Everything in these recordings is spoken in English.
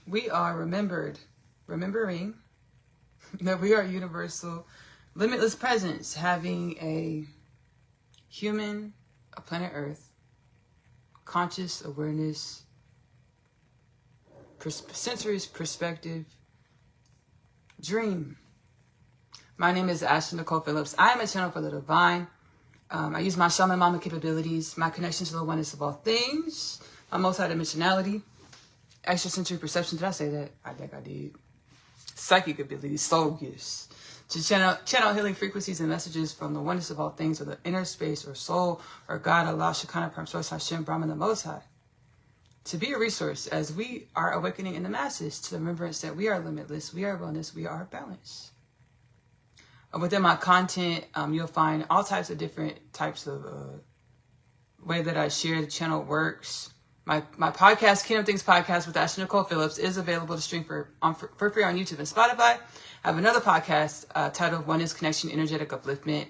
we are remembering that we are universal, limitless presence, having a human, a planet Earth, conscious awareness, sensory perspective, dream. My name is Ashley-Nicole Phillips. I am a channel for the divine. I use my shaman mama capabilities, my connection to the oneness of all things, my multidimensionality, extrasensory perception. Did I say that? I think I did. Psychic abilities, soul gifts, to channel healing frequencies and messages from the oneness of all things, or the inner space, or soul, or God, Allah, Shekinah, Prime Source, Hashem, Brahman, the Most High. To be a resource as we are awakening in the masses to the remembrance that we are limitless, we are wellness, we are balance. Within my content, you'll find all types of different types of way that I share the channel works. My podcast, Kingdom Things Podcast with Ashley-Nicole Phillips, is available to stream for free on YouTube and Spotify. I have another podcast titled Oneness Connection Energetic Upliftment,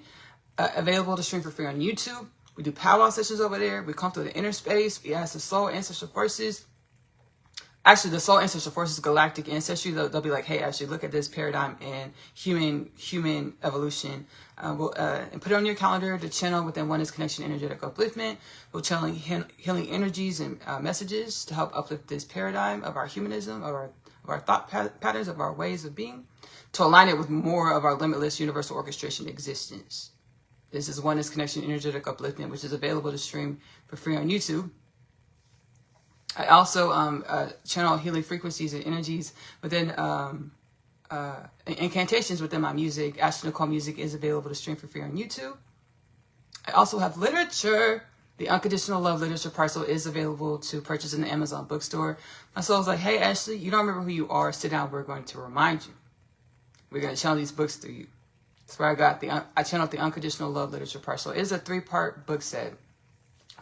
available to stream for free on YouTube. We do powwow sessions over there. We come through the inner space. We ask the soul ancestral forces. Actually, the soul ancestral forces, galactic ancestry. They'll be like, "Hey, Ashley, look at this paradigm in human evolution. And put it on your calendar to channel within Oneness Connection Energetic Upliftment. We'll channel healing energies and messages to help uplift this paradigm of our humanism, of our thought patterns, of our ways of being, to align it with more of our limitless universal orchestration existence." This is Oneness Connection Energetic Upliftment, which is available to stream for free on YouTube. I also channel healing frequencies and energies within incantations within my music. Ashley-Nicole music is available to stream for free on YouTube. I also have literature. The Unconditional Love Literature Parcel is available to purchase in the Amazon bookstore. My soul's like, "Hey, Ashley, you don't remember who you are? Sit down. We're going to remind you. We're going to channel these books through you." That's where I channeled the Unconditional Love Literature Parcel. It is a 3-part book set.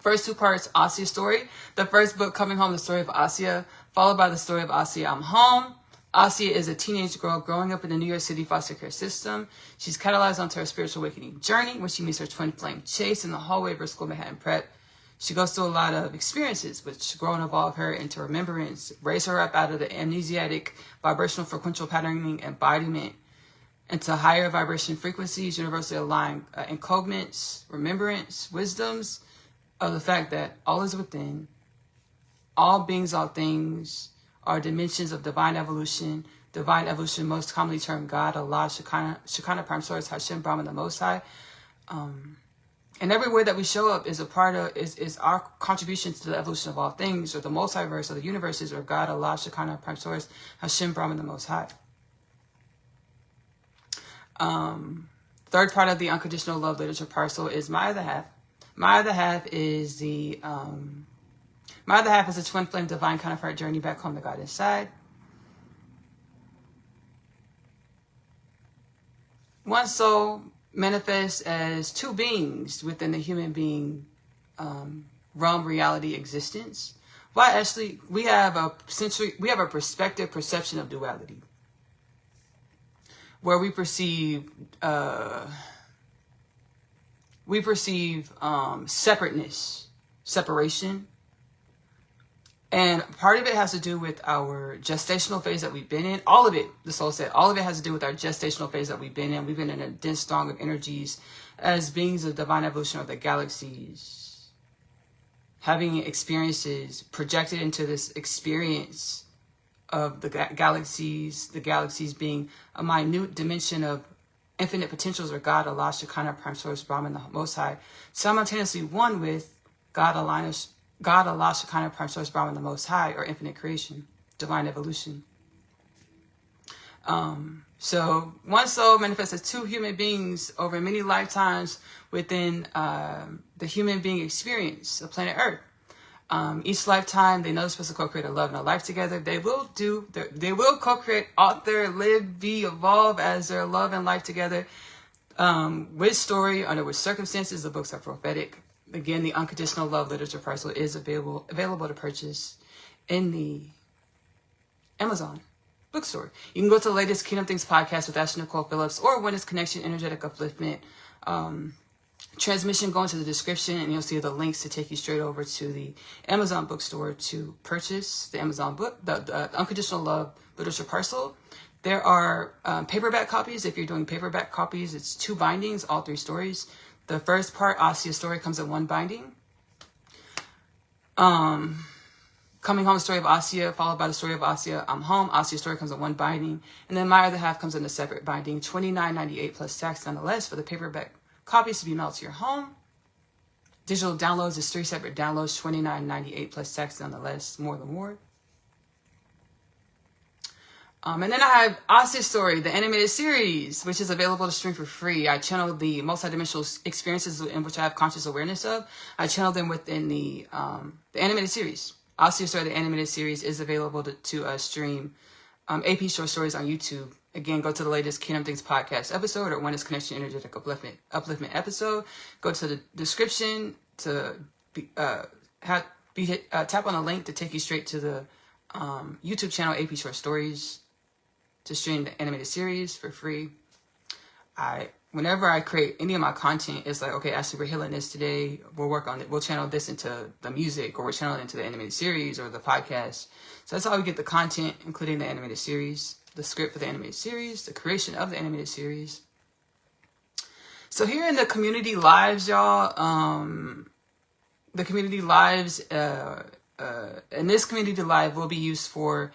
First 2 parts, Asia's story. The first book, Coming Home, the story of Asia, followed by the story of Asia, I'm Home. Asia is a teenage girl growing up in the New York City foster care system. She's catalyzed onto her spiritual awakening journey when she meets her twin flame Chase in the hallway of her school Manhattan Prep. She goes through a lot of experiences which grow and evolve her into remembrance, raise her up out of the amnesiac vibrational frequential patterning embodiment into higher vibration frequencies, universally aligned encodements, remembrance, wisdoms of the fact that all is within, all beings, all things are dimensions of divine evolution most commonly termed God, Allah, Shekinah, Prime Source, Hashem, Brahman, the Most High. And everywhere that we show up is a part of, is our contribution to the evolution of all things, or the multiverse, or the universes, or God, Allah, Shekinah, Prime Source, Hashem, Brahman, the Most High. Third part of the Unconditional Love Literature Parcel is My Other Half. My Other Half is a twin flame divine counterpart journey back home to God inside. One soul manifests as 2 beings within the human being realm, reality, existence. Why, Ashley? We have a perspective, perception of duality, where we perceive separateness, separation. And part of it has to do with our gestational phase that we've been in. All of it, the soul said, all of it has to do with our gestational phase that we've been in. We've been in a dense throng of energies as beings of divine evolution of the galaxies, having experiences projected into this experience of the galaxies being a minute dimension of infinite potentials, or God, Allah, Shekinah, Prime Source, Brahman, the Most High, simultaneously one with God, Allah, Shekinah, Prime Source, Brahman, the Most High, or infinite creation, divine evolution. So one soul manifests as 2 human beings over many lifetimes within the human being experience of planet Earth. Each lifetime, they know they're supposed to co-create a love and a life together. They will co-create, author, live, be, evolve as their love and life together. Which story, under which circumstances, the books are prophetic. Again, the Unconditional Love Literature Parcel is available to purchase in the Amazon bookstore. You can go to the latest Kingdom Things Podcast with Ashley-Nicole Phillips, or Oneness Connection Energetic Upliftment transmission, go into the description and you'll see the links to take you straight over to the Amazon bookstore to purchase the Amazon book, the Unconditional Love Literature Parcel. There are paperback copies. If you're doing paperback copies, it's 2 bindings, all 3 stories. The first part, Asia's story, comes in 1 binding. Coming Home, story of Asia, followed by the story of Asia, I'm Home. Asia's story comes in 1 binding. And then my other half comes in a separate binding, $29.98 plus tax nonetheless, for the paperback copies to be mailed to your home. Digital downloads is 3 separate downloads, $29.98 plus tax nonetheless, more than more. And then I have Asia's Story, the animated series, which is available to stream for free. I channel the multidimensional experiences in which I have conscious awareness of. I channel them within the animated series. Asia's Story, the animated series, is available to stream AP short stories on YouTube. Again, go to the latest Kingdom Things podcast episode or Oneness Connection Energetic Upliftment episode. Go to the description to tap on a link to take you straight to the YouTube channel AP Short Stories to stream the animated series for free. Whenever I create any of my content, it's like, okay, Ashley, we're healing this today. We'll work on it. We'll channel this into the music, or we'll channel it into the animated series or the podcast. So that's how we get the content, including the animated series, the script for the animated series, the creation of the animated series. So here in the community lives, y'all, the community lives, and this community live will be used for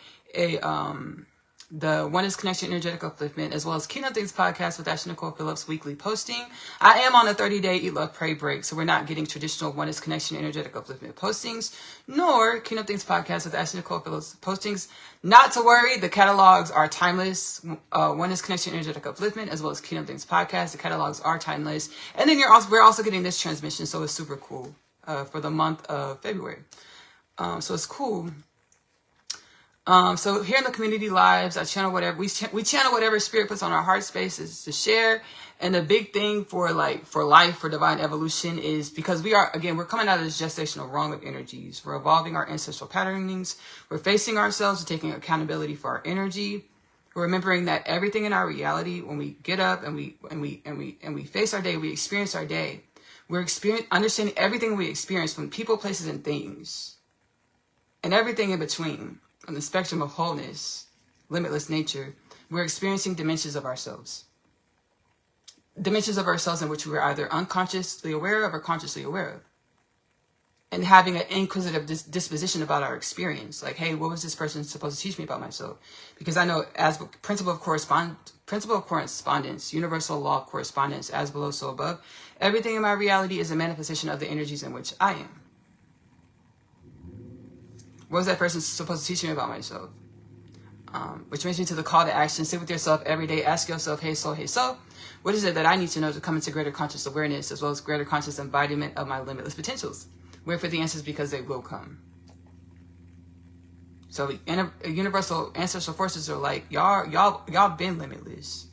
the Oneness Connection Energetic Upliftment, as well as Kingdom Things podcast with Ashley-Nicole Phillips weekly posting. I am on a 30-day Eat, Love, Pray break, so we're not getting traditional Oneness Connection Energetic Upliftment postings, nor Kingdom Things podcast with Ashley-Nicole Phillips postings. Not to worry, the catalogs are timeless. Oneness Connection Energetic Upliftment, as well as Kingdom Things podcast, the catalogs are timeless. And then we're also getting this transmission, so it's super cool for the month of February. So it's cool. So here in the community lives, I channel whatever we channel whatever spirit puts on our heart spaces to share. And the big thing for life, for divine evolution, is because we're coming out of this gestational rung of energies. We're evolving our ancestral patternings. We're facing ourselves and taking accountability for our energy. We're remembering that everything in our reality, when we get up and we face our day, we experience our day. We're understanding everything we experience, from people, places, and things, and everything in between. On the spectrum of wholeness, limitless nature, we're experiencing dimensions of ourselves. Dimensions of ourselves in which we're either unconsciously aware of or consciously aware of. And having an inquisitive disposition about our experience. Like, hey, what was this person supposed to teach me about myself? Because I know, as principle of correspondence, universal law of correspondence, as below, so above, everything in my reality is a manifestation of the energies in which I am. What was that person supposed to teach me about myself? Which brings me to the call to action. Sit with yourself every day. Ask yourself, hey soul, what is it that I need to know to come into greater conscious awareness, as well as greater conscious embodiment of my limitless potentials? Wait for the answers, because they will come. So universal ancestral forces are like, y'all been limitless.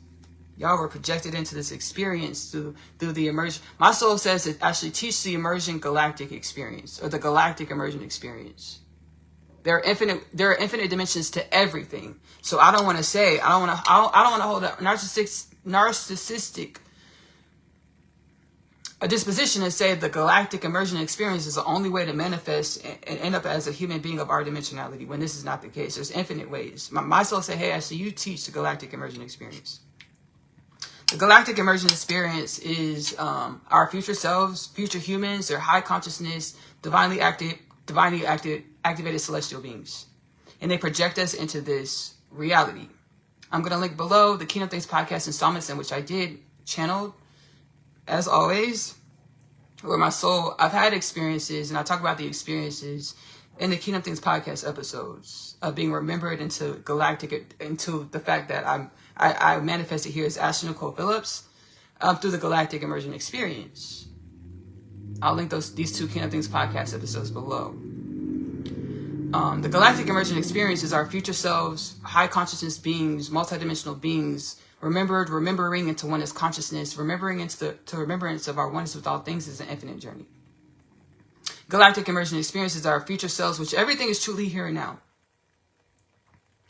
Y'all were projected into this experience through the immersion. My soul says it actually teaches the immersion galactic experience, or the galactic immersion experience. There are infinite dimensions to everything. So I don't want to hold a narcissistic a disposition and say the galactic immersion experience is the only way to manifest and end up as a human being of our dimensionality, when this is not the case. There's infinite ways. My soul say, hey, Ashley, you teach the galactic immersion experience. The galactic immersion experience is our future selves, future humans, their high consciousness, divinely activated celestial beings. And they project us into this reality. I'm going to link below the Kingdom Things podcast installments, in which I did channel, as always, where my soul, I've had experiences, and I talk about the experiences in the Kingdom Things podcast episodes of being remembered into the fact that I manifested here as Ashley-Nicole Phillips through the galactic immersion experience. I'll link these 2 Kingdom Things podcast episodes below. The galactic immersion experience is our future selves, high consciousness beings, multidimensional beings, remembering into oneness consciousness, remembering into remembrance of our oneness with all things is an infinite journey. Galactic immersion experience is our future selves, which everything is truly here and now.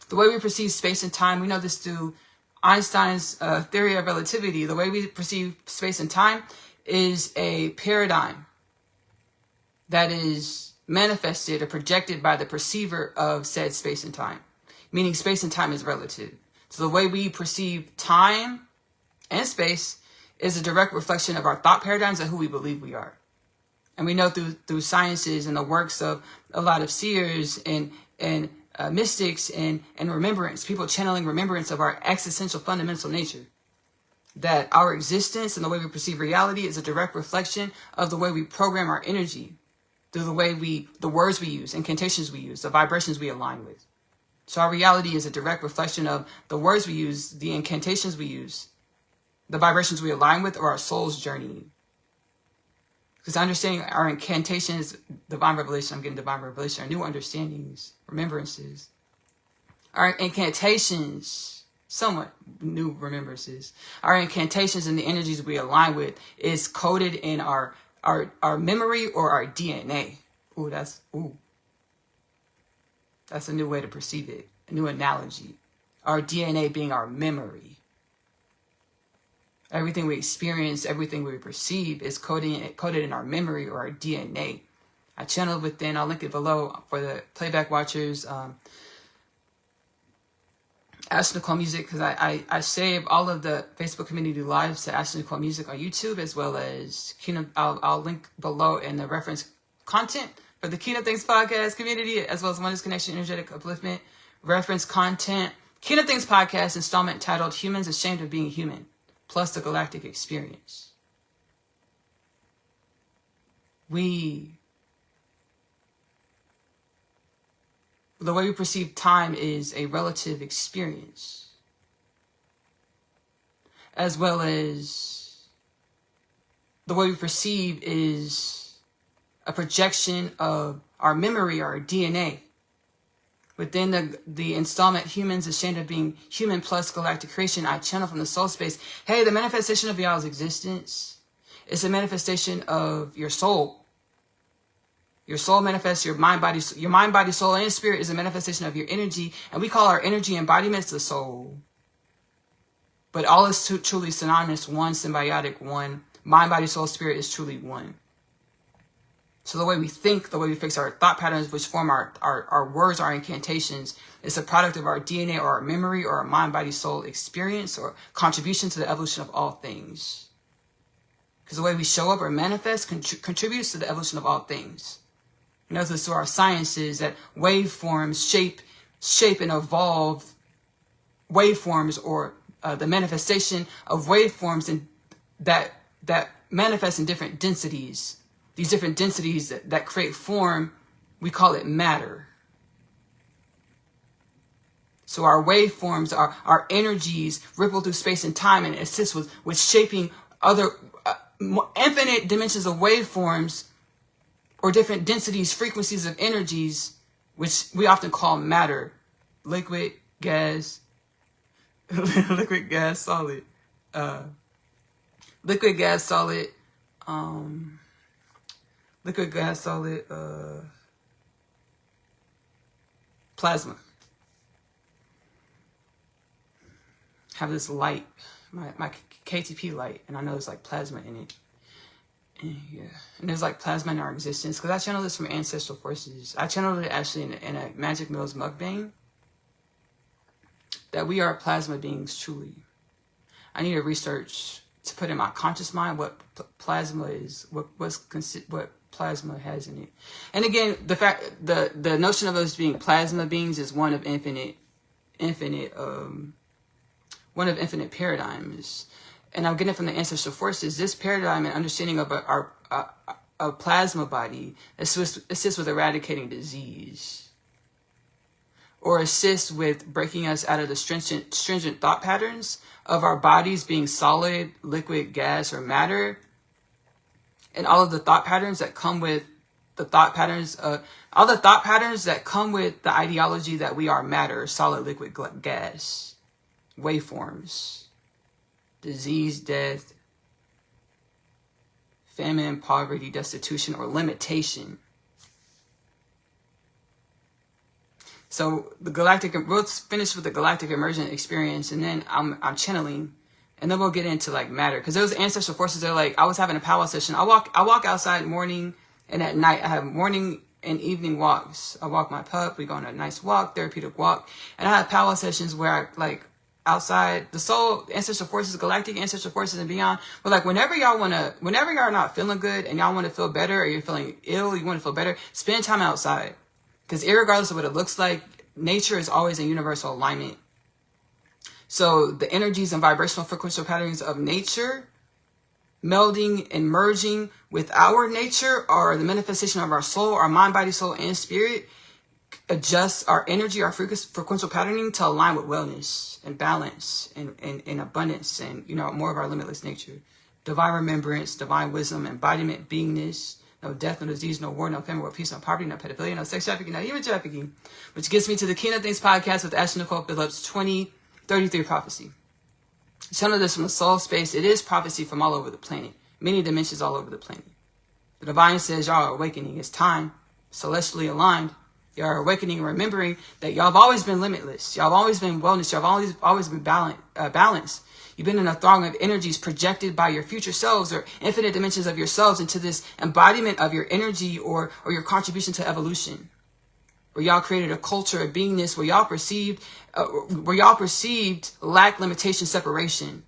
The way we perceive space and time, we know this through Einstein's theory of relativity. The way we perceive space and time is a paradigm that is manifested or projected by the perceiver of said space and time, meaning space and time is relative. So the way we perceive time and space is a direct reflection of our thought paradigms and who we believe we are. And we know through sciences and the works of a lot of seers and mystics and remembrance, people channeling remembrance of our existential fundamental nature, that our existence and the way we perceive reality is a direct reflection of the way we program our energy through the words we use, incantations we use, the vibrations we align with. So our reality is a direct reflection of the words we use, the incantations we use, the vibrations we align with, or our soul's journey. Because understanding our incantations, divine revelation, I'm getting divine revelation, our new understandings, remembrances, our incantations, somewhat new remembrances, our incantations and the energies we align with is coded in our memory or our DNA. That's a new way to perceive it, a new analogy. Our DNA being our memory. Everything we experience, everything we perceive is coded in our memory or our DNA. I channeled within, I'll link it below for the playback watchers, Ashley-Nicole Music, because I save all of the Facebook community lives to Ashley-Nicole Music on YouTube, as well as Kingdom. I'll link below in the reference content for the Kingdom Things Podcast community, as well as Oneness Connection Energetic Upliftment reference content. Kingdom Things Podcast installment titled Humans Ashamed of Being Human, plus the Galactic Experience. The way we perceive time is a relative experience, as well as the way we perceive is a projection of our memory, our DNA. Within the installment, Humans Ashamed of Being Human plus Galactic Creation, I channel from the soul space. Hey, the manifestation of y'all's existence is a manifestation of your soul. Your soul manifests your mind, body, soul, and spirit is a manifestation of your energy. And we call our energy embodiments the soul. But all is truly synonymous, one, symbiotic, one. Mind, body, soul, spirit is truly one. So the way we think, the way we fix our thought patterns, which form our words, our incantations, is a product of our DNA or our memory or our mind, body, soul experience or contribution to the evolution of all things. Because the way we show up or manifest contributes to the evolution of all things. We know this through our sciences that waveforms shape and evolve waveforms, or the manifestation of waveforms that manifest in different densities. These different densities that create form, we call it matter. So our waveforms, our energies ripple through space and time and assist with shaping other infinite dimensions of waveforms, or different densities, frequencies of energies, which we often call matter. Liquid, gas, liquid, gas, solid. Liquid, gas, solid. Liquid, gas, solid. Plasma. Have this light, my KTP light, and I know there's like plasma in it. Yeah, and there's like plasma in our existence, because I channeled this from ancestral forces. I channeled it actually in a Magic Mills Mukbang, that we are plasma beings truly. I need to research to put in my conscious mind what plasma is, what plasma has in it. And again, the notion of us being plasma beings is one of infinite paradigms. And I'm getting it from the ancestral forces. This paradigm and understanding of a plasma body assists with eradicating disease, or assists with breaking us out of the stringent thought patterns of our bodies being solid, liquid, gas, or matter, and all of the thought patterns that come with the ideology that we are matter, solid, liquid, gas, waveforms. Disease, death, famine, poverty, destitution, or limitation. So we'll finish with the galactic emergent experience, and then I'm channeling, And then we'll get into like matter, because those ancestral forces are like, I was having a powwow session. I walk outside morning and at night. I have morning and evening walks. I walk my pup. We go on a nice walk, therapeutic walk. And I have powwow sessions where I like outside the soul, ancestral forces, galactic ancestral forces and beyond. But like whenever y'all not feeling good and y'all want to feel better, or you're feeling ill, you want to feel better, spend time outside. Because irregardless of what it looks like, nature is always in universal alignment. So the energies and vibrational frequential patterns of nature melding and merging with our nature, or the manifestation of our soul, our mind, body, soul, and spirit, adjust our energy, our frequential patterning to align with wellness and balance and abundance and, more of our limitless nature. Divine remembrance, divine wisdom, embodiment, beingness, no death, no disease, no war, no famine, no peace, no poverty, no pedophilia, no sex trafficking, no human trafficking. Which gets me to the Kingdom Things podcast with Ashley-Nicole Phillips, 2033 prophecy. Channel this from the soul space. It is prophecy from all over the planet. Many dimensions all over the planet. The divine says y'all are awakening. It's time. Celestially aligned. Y'all are awakening, remembering that y'all have always been limitless. Y'all have always been wellness. Y'all have always been balanced. You've been in a throng of energies projected by your future selves, or infinite dimensions of yourselves, into this embodiment of your energy or your contribution to evolution. Where y'all created a culture of beingness, where y'all perceived lack, limitation, separation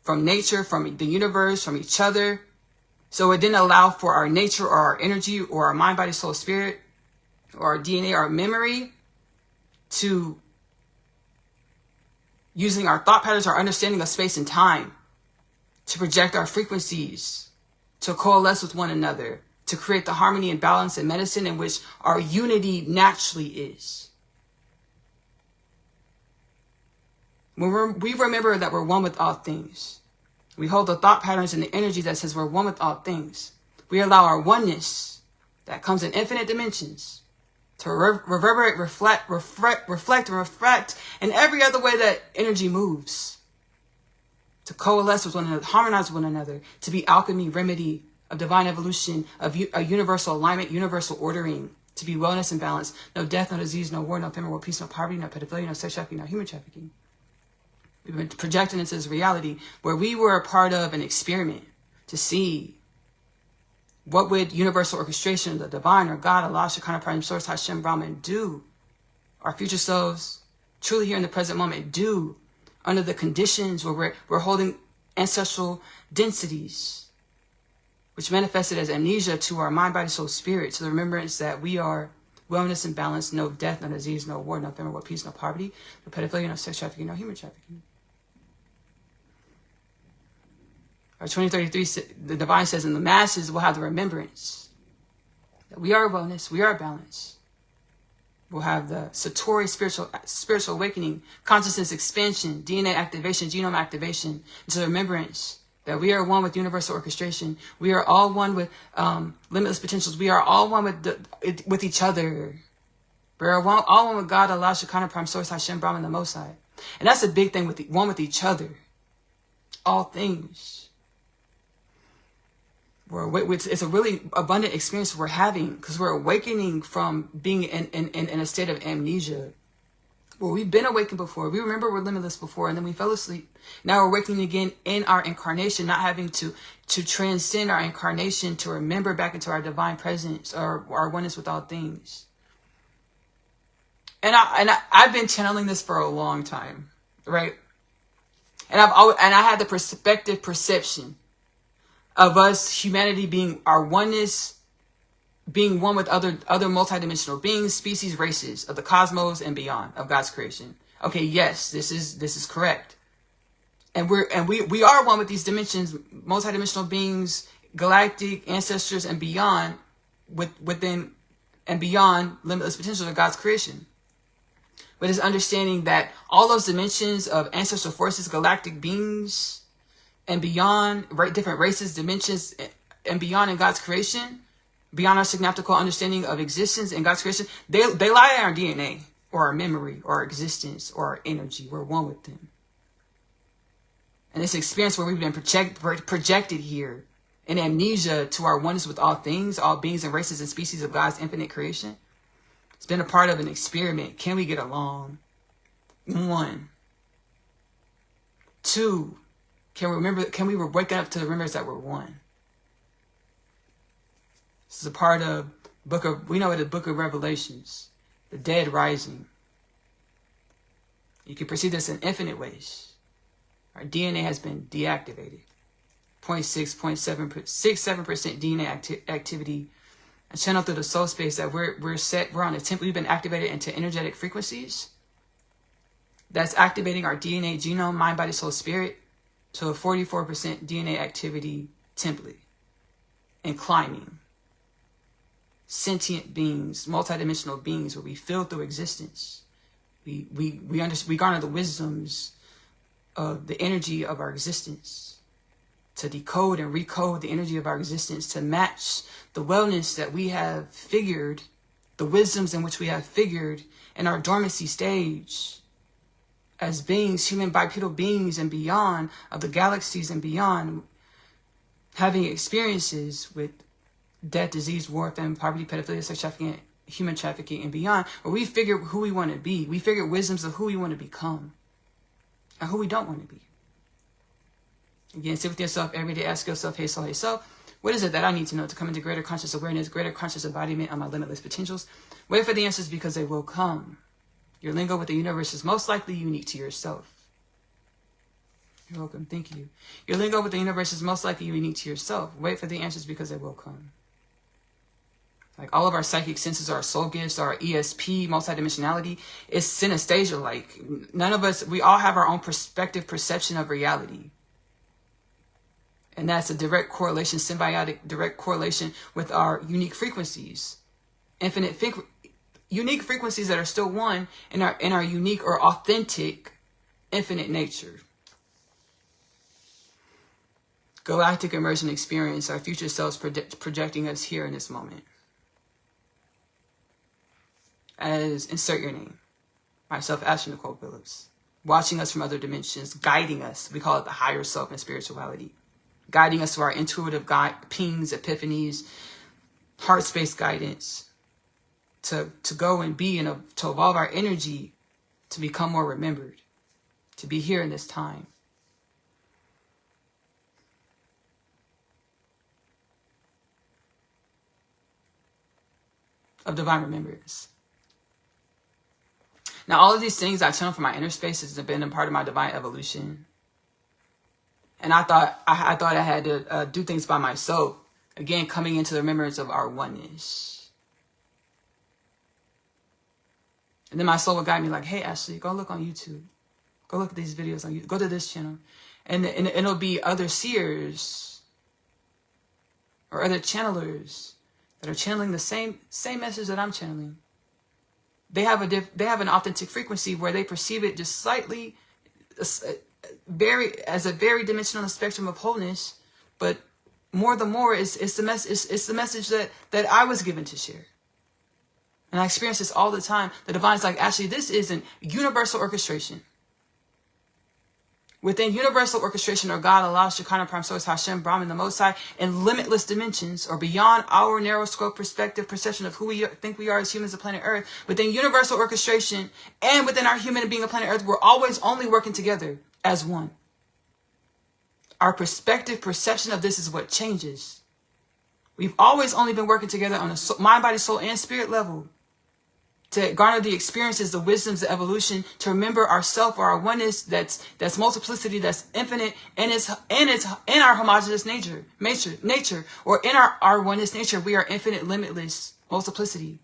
from nature, from the universe, from each other. So it didn't allow for our nature or our energy or our mind, body, soul, spirit, or our DNA, our memory, to using our thought patterns, our understanding of space and time, to project our frequencies, to coalesce with one another, to create the harmony and balance and medicine in which our unity naturally is. When we remember that we're one with all things, we hold the thought patterns and the energy that says we're one with all things. We allow our oneness that comes in infinite dimensions to reverberate, reflect, and every other way that energy moves, to coalesce with one another, harmonize with one another, to be alchemy, remedy, of divine evolution, of a universal alignment, universal ordering, to be wellness and balance, no death, no disease, no war, no famine, no peace, no poverty, no pedophilia, no sex trafficking, no human trafficking. We've been projected into this reality where we were a part of an experiment to see what would universal orchestration, the divine, or God, Allah, Shekinah, Prime Source, Hashem, Brahman, do, our future selves, truly here in the present moment, do under the conditions where we're holding ancestral densities, which manifested as amnesia to our mind, body, soul, spirit, to the remembrance that we are wellness and balance, no death, no disease, no war, no famine, no peace, no poverty, no pedophilia, no sex trafficking, no human trafficking. Our 2033, the divine says, in the masses will have the remembrance that we are wellness, we are balance. We'll have the Satori spiritual awakening, consciousness expansion, DNA activation, genome activation, into the remembrance that we are one with universal orchestration. We are all one with limitless potentials. We are all one with each other. We are all one with God, Allah, Shekinah, Prime Source, Hashem, Brahman, the Most High. And that's a big thing, with one with each other. All things. It's a really abundant experience we're having, because we're awakening from being in a state of amnesia. Well, we've been awakened before. We remember we're limitless before, and then we fell asleep. Now we're awakening again in our incarnation, not having to transcend our incarnation to remember back into our divine presence or our oneness with all things. And I've been channeling this for a long time, right? And I had the perception of us, humanity, being our oneness, being one with other multidimensional beings, species, races of the cosmos and beyond of God's creation. Okay, yes, this is correct. And we are one with these dimensions, multidimensional beings, galactic ancestors and beyond, within and beyond limitless potential of God's creation. But it's understanding that all those dimensions of ancestral forces, galactic beings, and beyond, different races, dimensions, and beyond in God's creation, beyond our synaptical understanding of existence in God's creation, they lie in our DNA, or our memory, or our existence, or our energy. We're one with them. And this experience where we've been projected here in amnesia to our oneness with all things, all beings and races and species of God's infinite creation, it's been a part of an experiment. Can we get along? 1. 2, Can we waking up to the remembrance that we're one? This is a part of we know it, the book of Revelations, the dead rising. You can perceive this in infinite ways. Our DNA has been deactivated. 0.67% DNA activity. A channel through the soul space that we're on a template. We've been activated into energetic frequencies. That's activating our DNA, genome, mind, body, soul, spirit to a 44% DNA activity template. And climbing. Sentient beings, multidimensional beings, where we feel through existence. We garner the wisdoms of the energy of our existence, to decode and recode the energy of our existence, to match the wellness that we have figured, the wisdoms in which we have figured in our dormancy stage as beings, human bipedal beings and beyond, of the galaxies and beyond, having experiences with death, disease, war, famine, poverty, pedophilia, sex trafficking, human trafficking, and beyond, where we figure who we want to be. We figure wisdoms of who we want to become and who we don't want to be. Again, sit with yourself every day. Ask yourself, hey soul, what is it that I need to know to come into greater conscious awareness, greater conscious embodiment of my limitless potentials? Wait for the answers, because they will come. Your lingo with the universe is most likely unique to yourself. You're welcome. Thank you. Your lingo with the universe is most likely unique to yourself. Wait for the answers, because they will come. Like all of our psychic senses, our soul gifts, our ESP, multidimensionality, is synesthesia. Like none of us, we all have our own perspective, perception of reality. And that's a direct correlation, symbiotic direct correlation with our unique frequencies. Unique frequencies that are still one in our unique or authentic infinite nature. Galactic immersion experience, our future selves projecting us here in this moment. As insert your name. Myself, Ashley-Nicole Phillips. Watching us from other dimensions, guiding us. We call it the higher self and spirituality. Guiding us to our intuitive pings, epiphanies, heart space guidance. To go and be and to evolve our energy to become more remembered. To be here in this time. Of divine remembrance. Now, all of these things I channel from my inner spaces have been a part of my divine evolution. And I thought I had to do things by myself. Again, coming into the remembrance of our oneness. And then my soul would guide me like, hey, Ashley, go look on YouTube. Go look at these videos on YouTube. Go to this channel. And it'll be other seers or other channelers that are channeling the same message that I'm channeling. They have an authentic frequency where they perceive it just slightly, as a very dimensional spectrum of wholeness, but more it's the message that I was given to share. And I experience this all the time. The divine's like, actually, this is an universal orchestration. Within universal orchestration, or God, Allah, Shekinah, Prime Source, Hashem, Brahman, the Most High, in limitless dimensions, or beyond our narrow scope perspective, perception of who we think we are as humans of planet Earth, within universal orchestration and within our human being of planet Earth, we're always only working together as one. Our perspective, perception of this is what changes. We've always only been working together on a mind, body, soul, and spirit level. To garner the experiences, the wisdoms, the evolution, to remember ourself or our oneness, that's multiplicity, that's infinite, and it's in our homogeneous nature, or in our oneness nature, we are infinite, limitless multiplicity,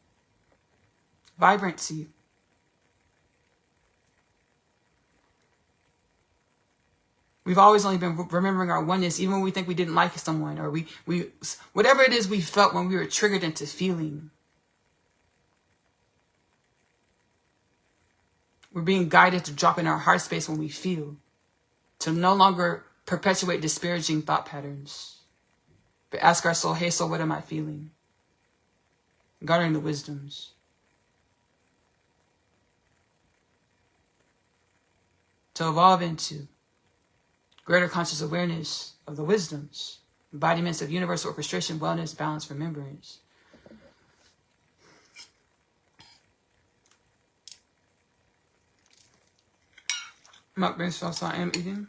vibrancy. We've always only been remembering our oneness, even when we think we didn't like someone, or we whatever it is we felt when we were triggered into feeling. We're being guided to drop in our heart space when we feel, to no longer perpetuate disparaging thought patterns, but ask our soul, hey soul, what am I feeling? Garnering the wisdoms. To evolve into greater conscious awareness of the wisdoms, embodiments of universal orchestration, wellness, balance, remembrance. Mukbang sauce I am eating.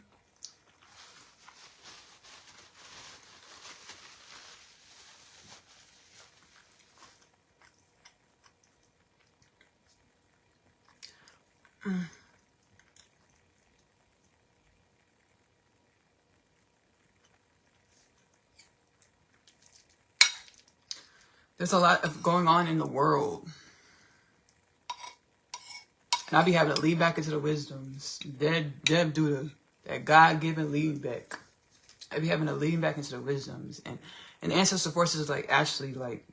There's a lot of going on in the world. And I'll be having to lean back into the wisdoms. Deb do that God-given lean back. I'll be having to lean back into the wisdoms. And ancestral forces like Ashley, like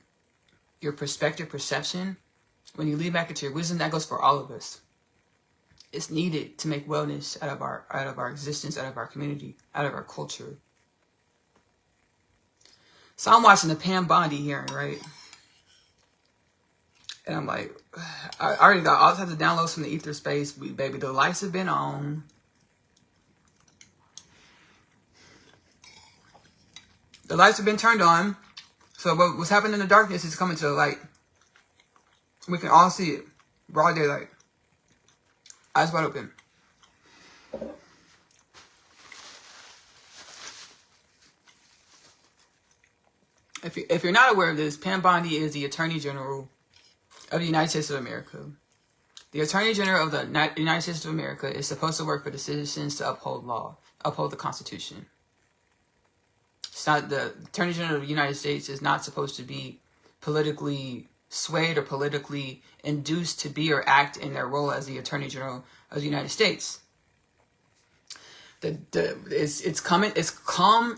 your perspective, perception, when you lean back into your wisdom, that goes for all of us. It's needed to make wellness out of our existence, out of our community, out of our culture. So I'm watching the Pam Bondi hearing, right? And I'm like, I already got all types of downloads from the ether space. Baby, the lights have been on. The lights have been turned on. So what's happening in the darkness is coming to the light. We can all see it. Broad daylight. Eyes wide open. If you're not aware of this, Pam Bondi is the Attorney General of the United States of America. The Attorney General of the United States of America is supposed to work for the citizens to uphold law, uphold the Constitution. It's not the Attorney General of the United States is not supposed to be politically swayed or politically induced to be or act in their role as the Attorney General of the United States. It has come and it's coming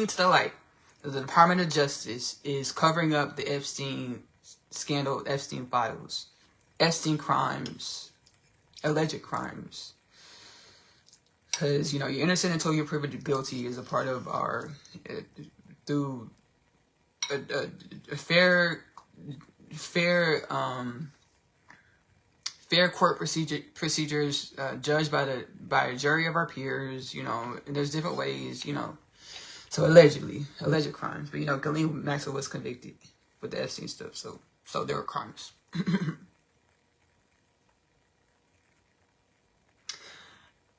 to the light. The Department of Justice is covering up the Epstein scandal, Epstein files, Epstein crimes, alleged crimes. Because, you're innocent until you're proven guilty is a part of our, through a fair court procedures judged by a jury of our peers, and there's different ways, So alleged crimes. But Ghislaine Maxwell was convicted with the Epstein stuff, so there were crimes.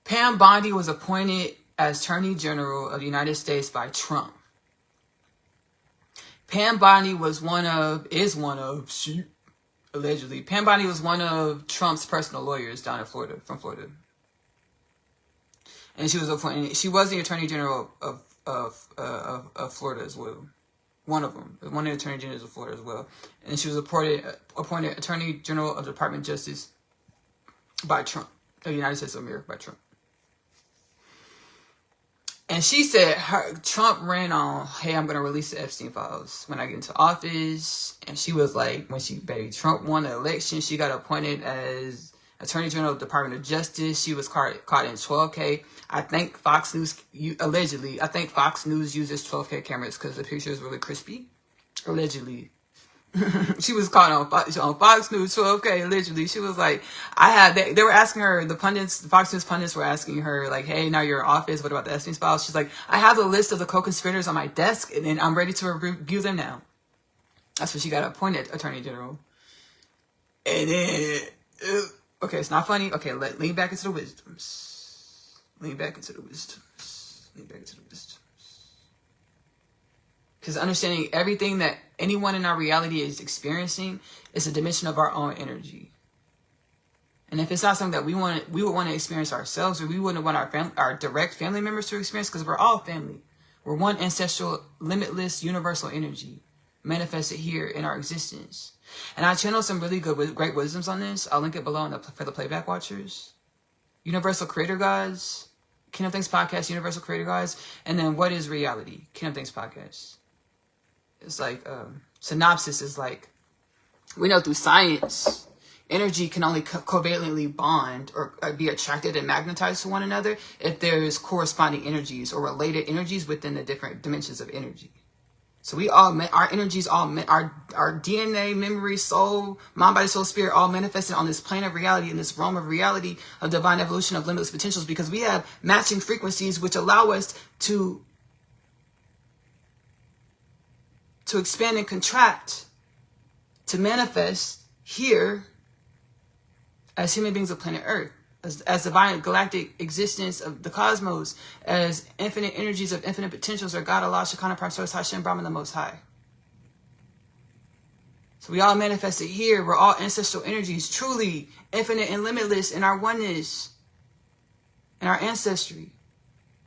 Pam Bondi was appointed as Attorney General of the United States by Trump. Pam Bondi allegedly, Pam Bondi was one of Trump's personal lawyers down in Florida, from Florida. And she was appointed, she was the Attorney General of Florida as well. One of them, one of the Attorney Generals of Florida as well. And she was appointed Attorney General of the Department of Justice by Trump, of the United States of America by Trump. And she said Trump ran on, hey, I'm going to release the Epstein files when I get into office. And she was like, when Trump won the election, she got appointed as Attorney General of the Department of Justice. She was caught in 12K. I think Fox News, allegedly, Fox News uses 12K cameras because the picture is really crispy. Allegedly. She was caught on Fox News 12K, allegedly. She was like, they were asking her, the Fox News pundits were asking her, like, hey, now you're in office, what about the Epstein files? She's like, I have the list of the co-conspirators on my desk, and then I'm ready to review them now. That's when she got appointed Attorney General. And then, okay, it's not funny. Okay, lean back into the wisdoms. Lean back into the wisdoms. Lean back into the wisdoms. Because understanding everything that anyone in our reality is experiencing is a dimension of our own energy. And if it's not something that we would want to experience ourselves, or we wouldn't want our direct family members to experience, because we're all family. We're one ancestral, limitless, universal energy manifested here in our existence. And I channel some really great wisdoms on this. I'll link it below for the playback watchers. Universal Creator Gods, Kingdom Things Podcast, Universal Creator Gods, and then What is Reality? Kingdom Things Podcast. It's like, synopsis is like, we know through science, energy can only covalently bond or be attracted and magnetized to one another if there's corresponding energies or related energies within the different dimensions of energy. So our energies our DNA, memory, soul, mind, body, soul, spirit, all manifested on this plane of reality, in this realm of reality of divine evolution of limitless potentials, because we have matching frequencies which allow us to expand and contract, to manifest here as human beings of planet Earth, as divine galactic existence of the cosmos, as infinite energies of infinite potentials, or God, Allah, Shekinah, Prime Source, Hashem, Brahman, the Most High. So we all manifest it here. We're all ancestral energies, truly infinite and limitless in our oneness, in our ancestry.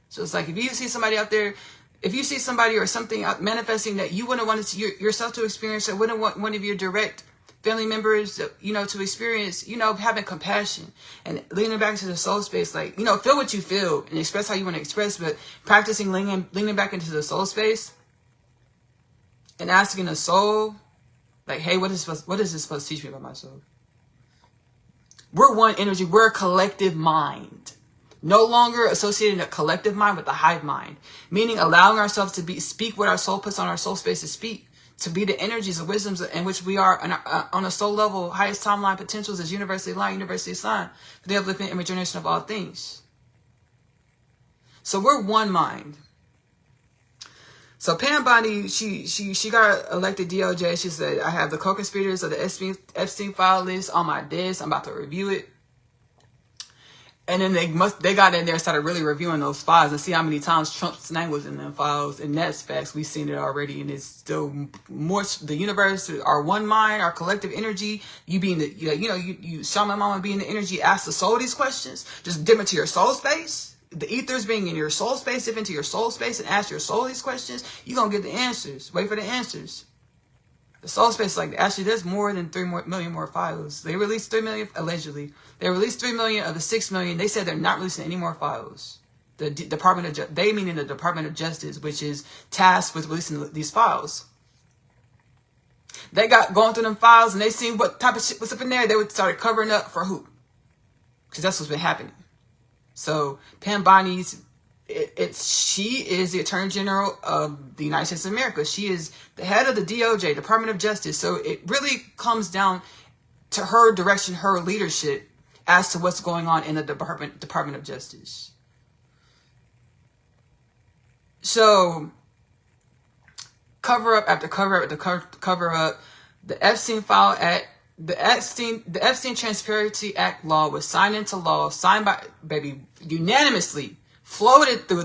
So it's like if you see somebody out there, if you see somebody or something out manifesting that you wouldn't want yourself to experience, or wouldn't want one of your direct family members, you know, to experience, you know, having compassion and leaning back into the soul space, like, you know, feel what you feel and express how you want to express, but practicing leaning back into the soul space and asking the soul, like, hey, what is this supposed to teach me about myself? We're one energy. We're a collective mind. No longer associating a collective mind with a hive mind. Meaning allowing ourselves to speak what our soul puts on our soul space to speak. To be the energies and wisdoms in which we are on a soul level, highest timeline potentials as universally aligned, universally assigned for the upliftment and regeneration of all things. So we're one mind. So Pam Bondi, she got elected DOJ. She said, I have the co-conspirators of the Epstein file list on my desk. I'm about to review it. And then they got in there and started really reviewing those files and see how many times Trump's name was in them files. And that's facts. We've seen it already. And it's still more, the universe, our one mind, our collective energy, you being the, you know, you shaman mama being the energy, ask the soul these questions. Just dip into your soul space. The ethers being in your soul space, dip into your soul space and ask your soul these questions. You're going to get the answers. Wait for the answers. The soul space, like, actually, there's more than 3 million more files. They released 3 million, allegedly. They released 3 million of the 6 million. They said they're not releasing any more files. The Department of they meaning the Department of Justice, which is tasked with releasing these files. They got going through them files and they seen what type of shit was up in there. They would start covering up for who? Because that's what's been happening. So Pam Bondi's, she is the Attorney General of the United States of America. She is the head of the DOJ, Department of Justice. So it really comes down to her direction, her leadership as to what's going on in the Department of Justice. So cover up after cover up after cover up, the Epstein File Act, the Epstein Transparency Act law was signed into law, signed by, baby, unanimously, floated through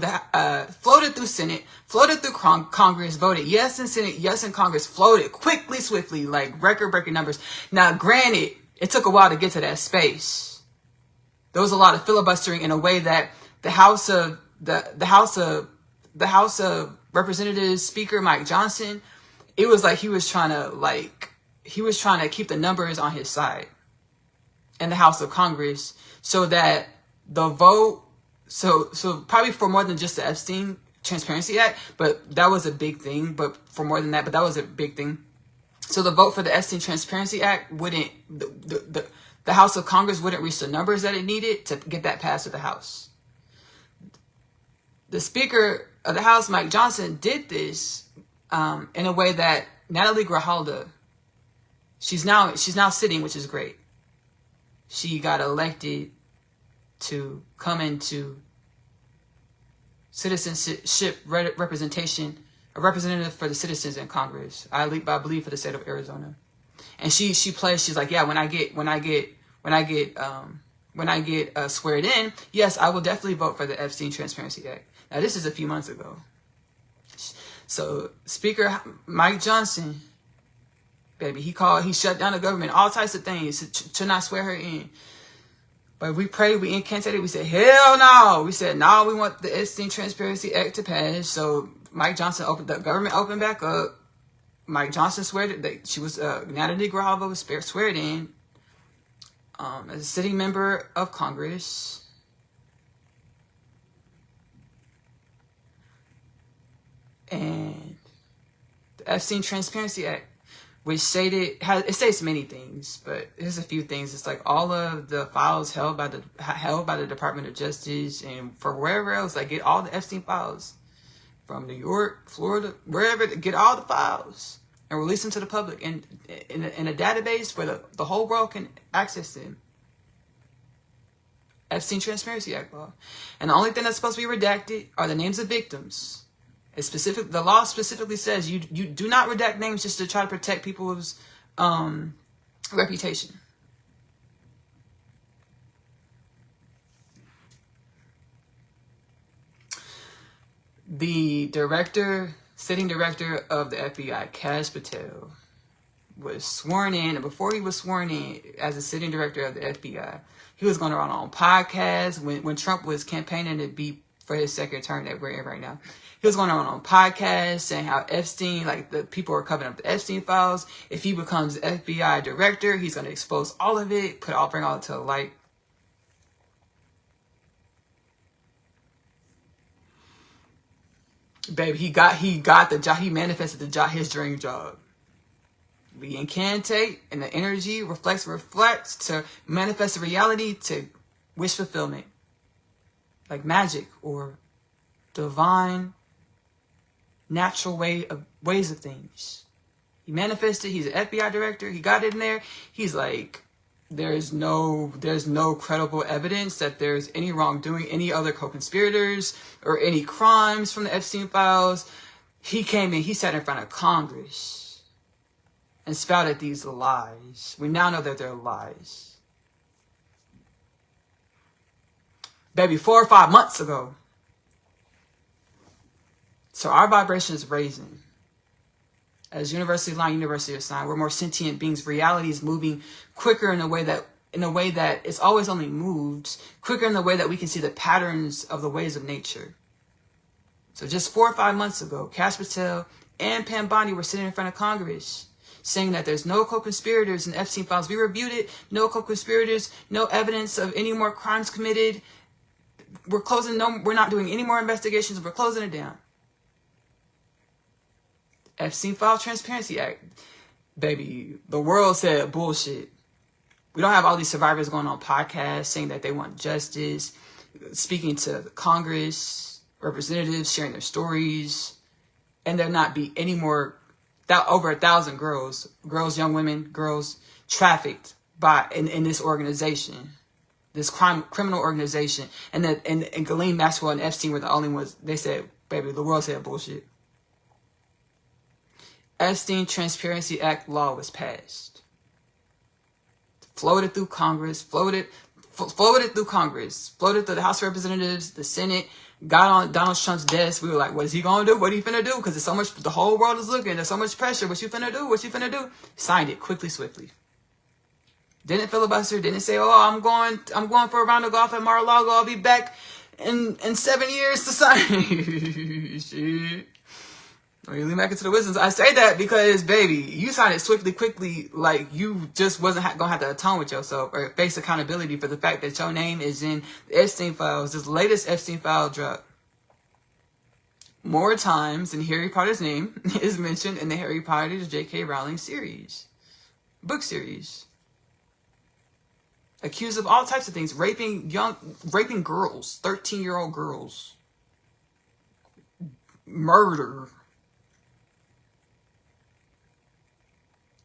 Senate, floated through Congress, voted yes in Senate, yes in Congress, floated quickly, swiftly, like record-breaking numbers. Now, granted, it took a while to get to that space. There was a lot of filibustering in a way that the House of Representatives Speaker Mike Johnson, it was like he was trying to keep the numbers on his side in the House of Congress so that the vote, so probably for more than just the Epstein Transparency Act, but that was a big thing, but for more than that, but that was a big thing. So the vote for the Epstein Transparency Act wouldn't, the House of Congress wouldn't reach the numbers that it needed to get that passed to the House. The Speaker of the House, Mike Johnson, did this in a way that Natalie Grijalda, she's now sitting, which is great. She got elected to come into citizenship representation, a representative for the citizens in Congress. I believe for the state of Arizona. And she's like, yeah, when I get sweared in, yes, I will definitely vote for the Epstein Transparency Act. Now, this is a few months ago. So Speaker Mike Johnson, baby, he shut down the government, all types of things to not swear her in. But we prayed, we incantated, we said, hell no. We said, no, we want the Epstein Transparency Act to pass. So Mike Johnson the government opened back up. Mike Johnson Natalie Grijalva was sweared in as a sitting member of Congress. And the Epstein Transparency Act, which it states many things, but there's a few things. It's like all of the files held by the Department of Justice and for wherever else, like get all the Epstein files from New York, Florida, wherever, get all the files and release them to the public and in a database where the whole world can access them. Epstein Transparency Act law. And the only thing that's supposed to be redacted are the names of victims. The law specifically says you do not redact names just to try to protect people's reputation. The sitting director of the FBI, Kash Patel, was sworn in, and before he was sworn in as a sitting director of the FBI, he was going around on podcasts when Trump was campaigning to be for his second term that we're in right now. He was going around on podcasts saying how Epstein, like the people are covering up the Epstein files. If he becomes FBI director, he's going to expose all of it, bring all it to light. Baby, he got the job. He manifested the job, his dream job. We incantate, and the energy reflects to manifest the reality to wish fulfillment, like magic or divine, natural ways of things. He manifested. He's an FBI director. He got in there. He's like, there's no credible evidence that there's any wrongdoing, any other co-conspirators, or any crimes from the Epstein files. He came in. He sat in front of Congress and spouted these lies. We now know that they're lies. Baby, 4 or 5 months ago. So our vibration is raising. As universally aligned, universally assigned, we're more sentient beings. Reality is moving quicker in a way that it's always only moved, quicker in the way that we can see the patterns of the ways of nature. So just 4 or 5 months ago, Cash Patel and Pam Bondi were sitting in front of Congress saying that there's no co-conspirators in Epstein files. We reviewed it. No co-conspirators, no evidence of any more crimes committed. We're not doing any more investigations. We're closing it down. Epstein File Transparency Act. Baby, the world said bullshit. We don't have all these survivors going on podcasts saying that they want justice, speaking to Congress, representatives sharing their stories, and there not be any more, over 1,000 girls, young women, girls trafficked in this organization, this criminal organization, and Ghislaine Maxwell and Epstein were the only ones. They said, baby, the world said bullshit. Epstein Transparency Act law was passed. Floated through Congress, floated through the House of Representatives, the Senate, got on Donald Trump's desk. We were like, what is he going to do? What are you finna do? Because there's so much, the whole world is looking. There's so much pressure. What you finna do? What you finna do? Signed it quickly, swiftly. Didn't filibuster. Didn't say, oh, I'm going for a round of golf at Mar-a-Lago. I'll be back in 7 years to sign. Shit. When you lean back into the wisdoms, I say that because, baby, you signed it swiftly, quickly, like you just wasn't going to have to atone with yourself or face accountability for the fact that your name is in the Epstein files. This latest Epstein file drop. More times than Harry Potter's name is mentioned in the Harry Potter's J.K. Rowling series. Book series. Accused of all types of things. Raping girls. 13-year-old girls. Murder.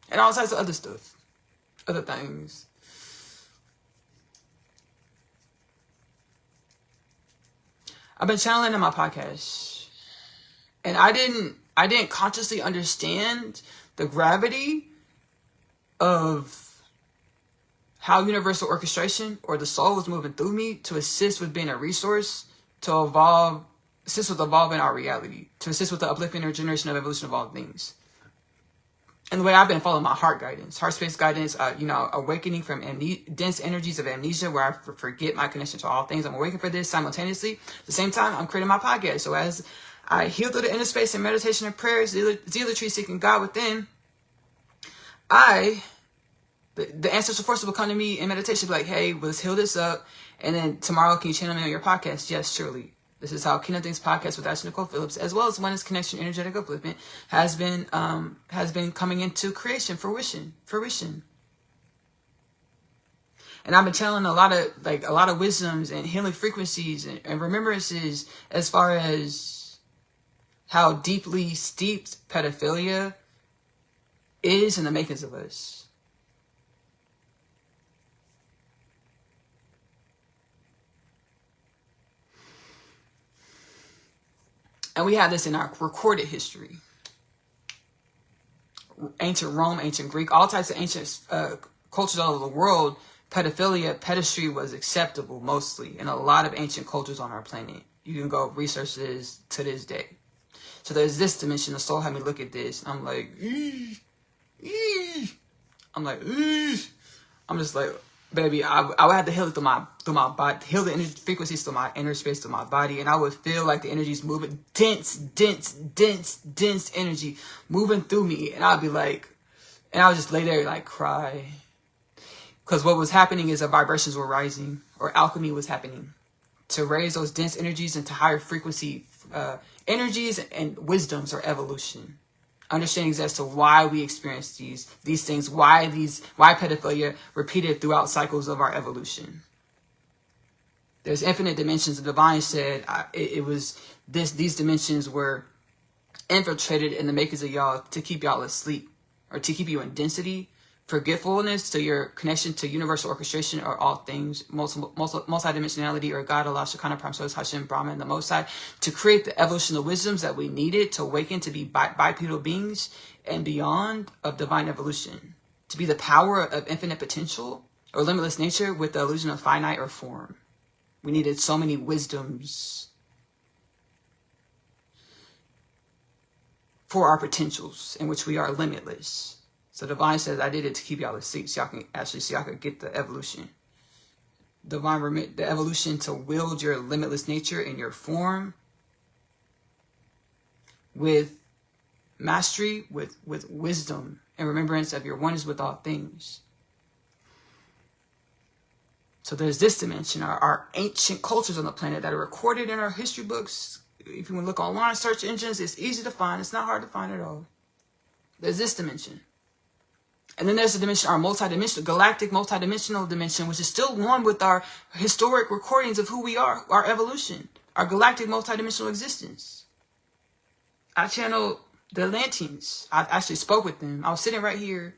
And all types of other stuff. Other things. I've been channeling in my podcast. And I didn't consciously understand the gravity of how universal orchestration or the soul was moving through me to assist with being a resource to assist with evolving our reality, to assist with the uplifting or generation of evolution of all things. And the way I've been following my heart guidance, heart space guidance, awakening from dense energies of amnesia where I forget my connection to all things. I'm awakening for this simultaneously. At the same time, I'm creating my podcast. So as I heal through the inner space and meditation and prayers, zealotry seeking God within, the ancestral forces will come to me in meditation, be like, hey, let's heal this up. And then tomorrow, can you channel me on your podcast? Yes, surely. This is how Kingdom Things podcast with Ashley-Nicole Phillips, as well as Oneness Connection Energetic Upliftment, has been coming into creation, fruition. And I've been channeling a lot of wisdoms and healing frequencies and remembrances as far as how deeply steeped pedophilia is in the makings of us. And we have this in our recorded history. Ancient Rome, ancient Greek, all types of ancient cultures all over the world, pedestry was acceptable mostly in a lot of ancient cultures on our planet. You can go research this to this day. So there's this dimension. The soul had me look at this. I'm like, I'm like, I'm just like, baby, I would have to heal it through my body, heal the energy frequencies through my inner space, through my body, and I would feel like the energy's moving, dense energy moving through me, and I'd be like, and I would just lay there like cry, because what was happening is the vibrations were rising, or alchemy was happening, to raise those dense energies into higher frequency energies and wisdoms, or evolution. Understandings as to why we experience these things, why pedophilia repeated throughout cycles of our evolution. There's infinite dimensions. The divine said it was these dimensions were infiltrated in the makers of y'all to keep y'all asleep, or to keep you in density, forgetfulness to your connection to universal orchestration, or all things, multidimensionality, or God, Allah, Shekinah, Prime Source, Hashem, Brahman, the Most High, to create the evolutional wisdoms that we needed to awaken to be bipedal beings and beyond of divine evolution, to be the power of infinite potential or limitless nature with the illusion of finite or form. We needed so many wisdoms for our potentials in which we are limitless. So divine says, I did it to keep y'all asleep, so y'all can get the evolution. Divine, the evolution to wield your limitless nature in your form with mastery, with wisdom, and remembrance of your oneness with all things. So there's this dimension, our ancient cultures on the planet that are recorded in our history books. If you want to look online, search engines, it's easy to find. It's not hard to find at all. There's this dimension. And then there's the dimension, our multidimensional, galactic multidimensional dimension, which is still one with our historic recordings of who we are, our evolution, our galactic multidimensional existence. I channeled the Atlanteans. I actually spoke with them. I was sitting right here,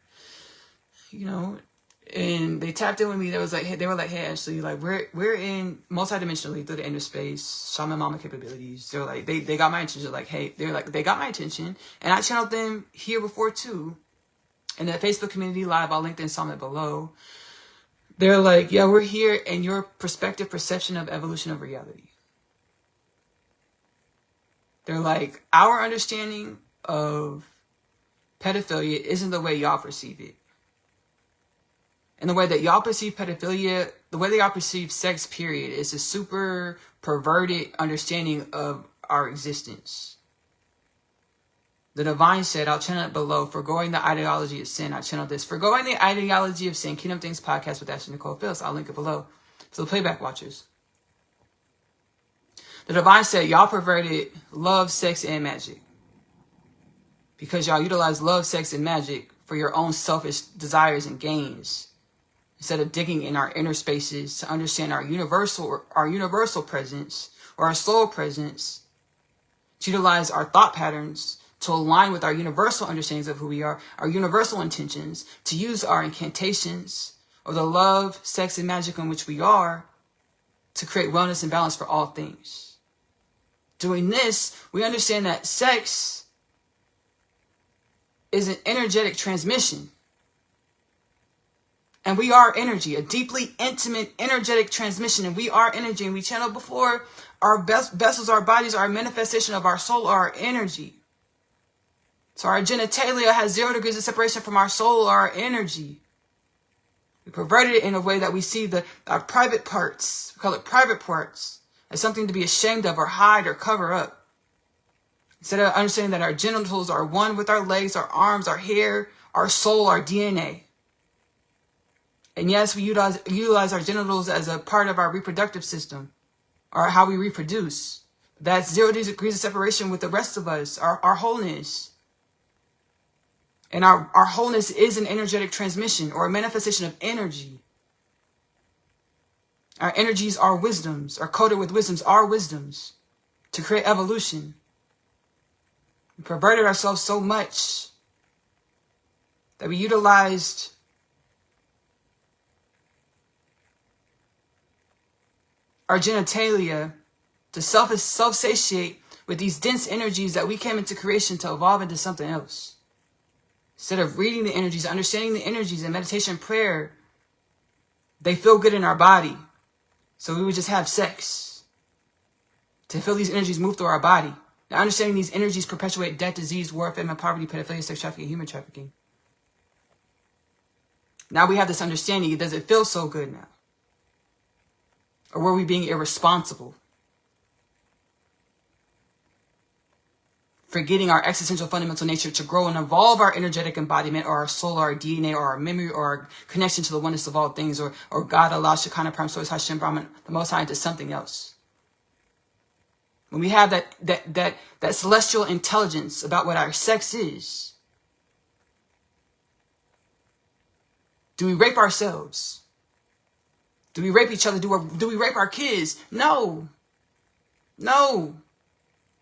and they tapped in with me. They were like, hey, Ashley, like we're in multidimensionally through the inner space, shaman mama capabilities. They're like, they got my attention. Like, hey, they got my attention, and I channeled them here before too. In the Facebook community live, I'll link the installment below. They're like, yeah, we're here in your perception of evolution of reality. They're like, our understanding of pedophilia isn't the way y'all perceive it. And the way that y'all perceive pedophilia, the way that y'all perceive sex, period, is a super perverted understanding of our existence. The divine said, I'll channel it below, forgoing the ideology of sin. I channeled this, forgoing the ideology of sin, Kingdom Things podcast with Ashley-Nicole Phillips. I'll link it below. So the playback watchers. The divine said, y'all perverted love, sex, and magic. Because y'all utilize love, sex, and magic for your own selfish desires and gains, instead of digging in our inner spaces to understand our universal presence, or our soul presence, to utilize our thought patterns to align with our universal understandings of who we are, our universal intentions, to use our incantations, or the love, sex, and magic in which we are, to create wellness and balance for all things. Doing this, we understand that sex is an energetic transmission. And we are energy, a deeply intimate, energetic transmission. And we are energy. And we channeled before, our vessels, our bodies, our manifestation of our soul, our energy. So our genitalia has 0 degrees of separation from our soul, our energy. We perverted it in a way that we see our private parts, we call it private parts, as something to be ashamed of or hide or cover up. Instead of understanding that our genitals are one with our legs, our arms, our hair, our soul, our DNA. And yes, we utilize our genitals as a part of our reproductive system, or how we reproduce. That's 0 degrees of separation with the rest of us, our wholeness. And our wholeness is an energetic transmission, or a manifestation of energy. Our energies are wisdoms, are coded with wisdoms, are wisdoms, to create evolution. We perverted ourselves so much that we utilized our genitalia to self-satiate with these dense energies that we came into creation to evolve into something else. Instead of reading the energies, understanding the energies in meditation, prayer, they feel good in our body. So we would just have sex to feel these energies move through our body. Now, understanding these energies perpetuate death, disease, war, famine, poverty, pedophilia, sex trafficking, human trafficking. Now we have this understanding. Does it feel so good now? Or were we being irresponsible? Forgetting our existential fundamental nature to grow and evolve our energetic embodiment or our soul or our DNA or our memory or our connection to the oneness of all things or God, Allah, Shekinah, Prime Source, Hashem, Brahman, the Most High, into something else. When we have that celestial intelligence about what our sex is, do we rape ourselves? Do we rape each other? Do we rape our kids? No. No.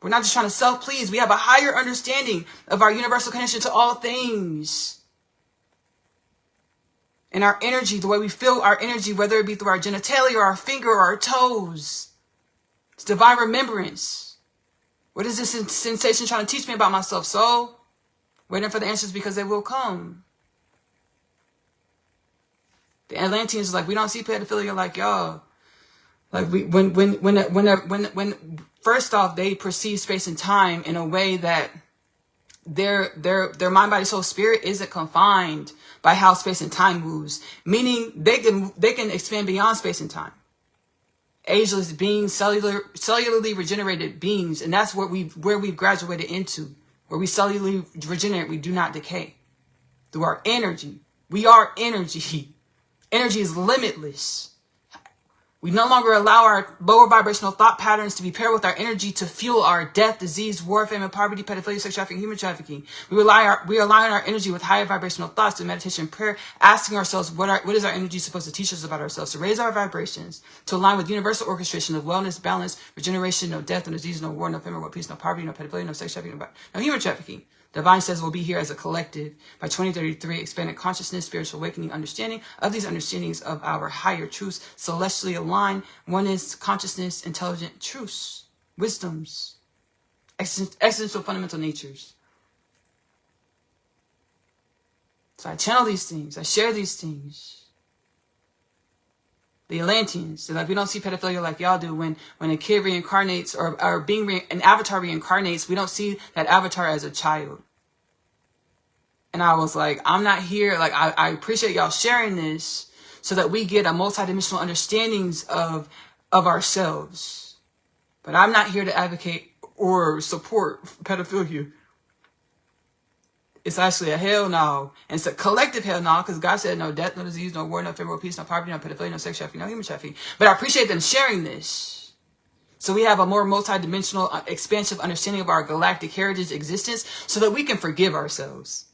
We're not just trying to self-please. We have a higher understanding of our universal connection to all things. And our energy, the way we feel our energy, whether it be through our genitalia or our finger or our toes. It's divine remembrance. What is this sensation trying to teach me about myself? So, waiting for the answers because they will come. The Atlanteans is like, we don't see pedophilia like y'all. Like when first off, they perceive space and time in a way that their mind, body, soul, spirit isn't confined by how space and time moves. Meaning they can expand beyond space and time. Ageless beings, cellularly regenerated beings, and that's where we've graduated into. Where we cellularly regenerate, we do not decay. Through our energy. We are energy. Energy is limitless. We no longer allow our lower vibrational thought patterns to be paired with our energy to fuel our death, disease, war, famine, poverty, pedophilia, sex trafficking, human trafficking. We align our energy with higher vibrational thoughts through meditation and prayer, asking ourselves what is our energy supposed to teach us about ourselves, to raise our vibrations, to align with universal orchestration of wellness, balance, regeneration, no death, no disease, no war, no famine, no peace, no poverty, no pedophilia, no sex trafficking, no human trafficking. Divine says we'll be here as a collective by 2033, expanded consciousness, spiritual awakening, understanding of these understandings of our higher truths, celestially aligned, oneness, consciousness, intelligent truths, wisdoms, existential fundamental natures. So I channel these things, I share these things. The Atlanteans, they're like, we don't see pedophilia like y'all do. When a kid reincarnates or an avatar reincarnates, we don't see that avatar as a child. And I was like, I'm not here. Like, I appreciate y'all sharing this so that we get a multidimensional understandings of ourselves. But I'm not here to advocate or support pedophilia. It's actually a hell no. And it's a collective hell no, because God said no death, no disease, no war, no fear, no peace, no poverty, no pedophilia, no sex trafficking, no human trafficking. But I appreciate them sharing this. So we have a more multidimensional, expansive understanding of our galactic heritage existence so that we can forgive ourselves.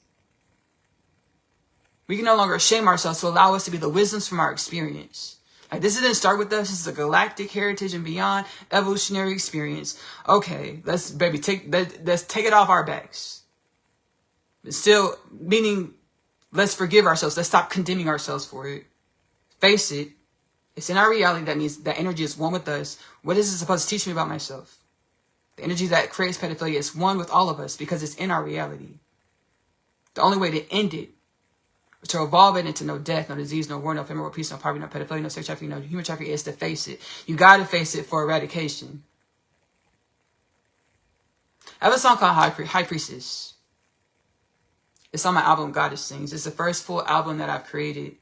We can no longer shame ourselves to allow us to be the wisdoms from our experience. Like, this didn't start with us. This is a galactic heritage and beyond evolutionary experience. Okay, let's take it off our backs. But still, meaning, let's forgive ourselves. Let's stop condemning ourselves for it. Face it. It's in our reality. That means that energy is one with us. What is it supposed to teach me about myself? The energy that creates pedophilia is one with all of us because it's in our reality. The only way to end it, to evolve it into no death, no disease, no war, no famine, no peace, no poverty, no pedophilia, no sex trafficking, no human trafficking, is to face it. You got to face it for eradication. I have a song called High Priestess. It's on my album, Goddess Sings. It's the first full album that I've created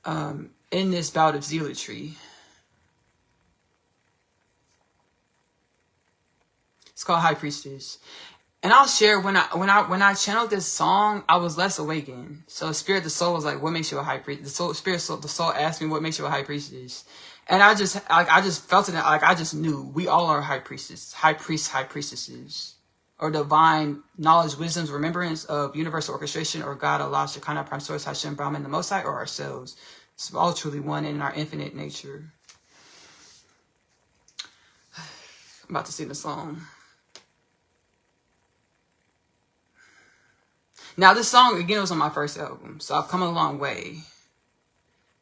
in this bout of zealotry. It's called High Priestess. And I'll share when I channeled this song, I was less awakened. So Spirit, the soul was like, "What makes you a high priest?" The soul asked me, "What makes you a high priestess?" And I just felt it. Like, I just knew we all are high priestesses, high priests, high priestesses, or divine knowledge, wisdoms, remembrance of universal orchestration, or God, Allah, Shekinah, Prime Source, Hashem, Brahman, the Most High, or ourselves. It's all truly one in our infinite nature. I'm about to sing the song. Now, this song, again, was on my first album, so I've come a long way.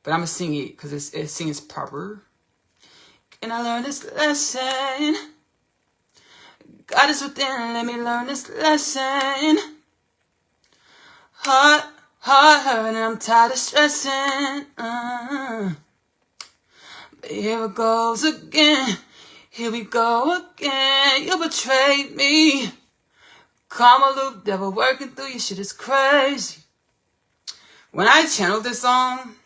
But I'm going to sing it because it sings proper. And I learned this lesson. God is within, let me learn this lesson. Hard, and I'm tired of stressing. But here it goes again. Here we go again. You betrayed me. Karma loop, devil working through you, shit is crazy. When I channeled this song,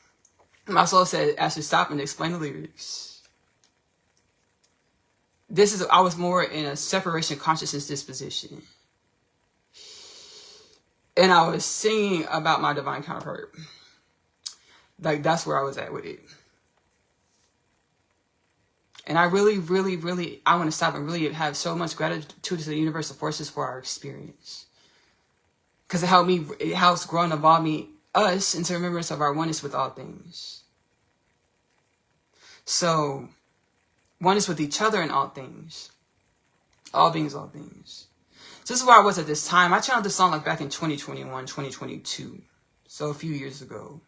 my soul said, Ashley, stop and explain the lyrics. I was more in a separation consciousness disposition. And I was singing about my divine counterpart. Like, that's where I was at with it. And I really, really, really, I want to stop and really have so much gratitude to the universal forces for our experience. Because it helps grow and evolve us into remembrance of our oneness with all things. So, oneness with each other in all things. All beings, all things. So this is where I was at this time. I channeled this song like back in 2021, 2022. So a few years ago.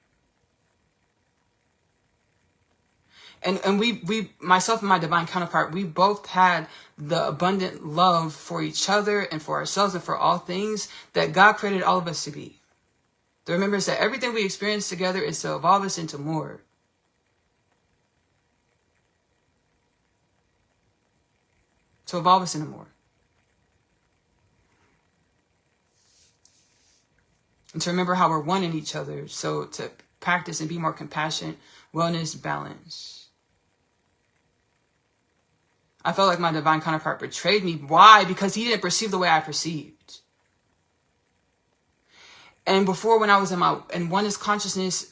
And we, myself and my divine counterpart, we both had the abundant love for each other and for ourselves and for all things that God created all of us to be. The remembrance that everything we experience together is to evolve us into more. To evolve us into more. And to remember how we're one in each other. So to practice and be more compassionate, wellness, balance. I felt like my divine counterpart betrayed me. Why? Because he didn't perceive the way I perceived. And before, when I was in oneness consciousness,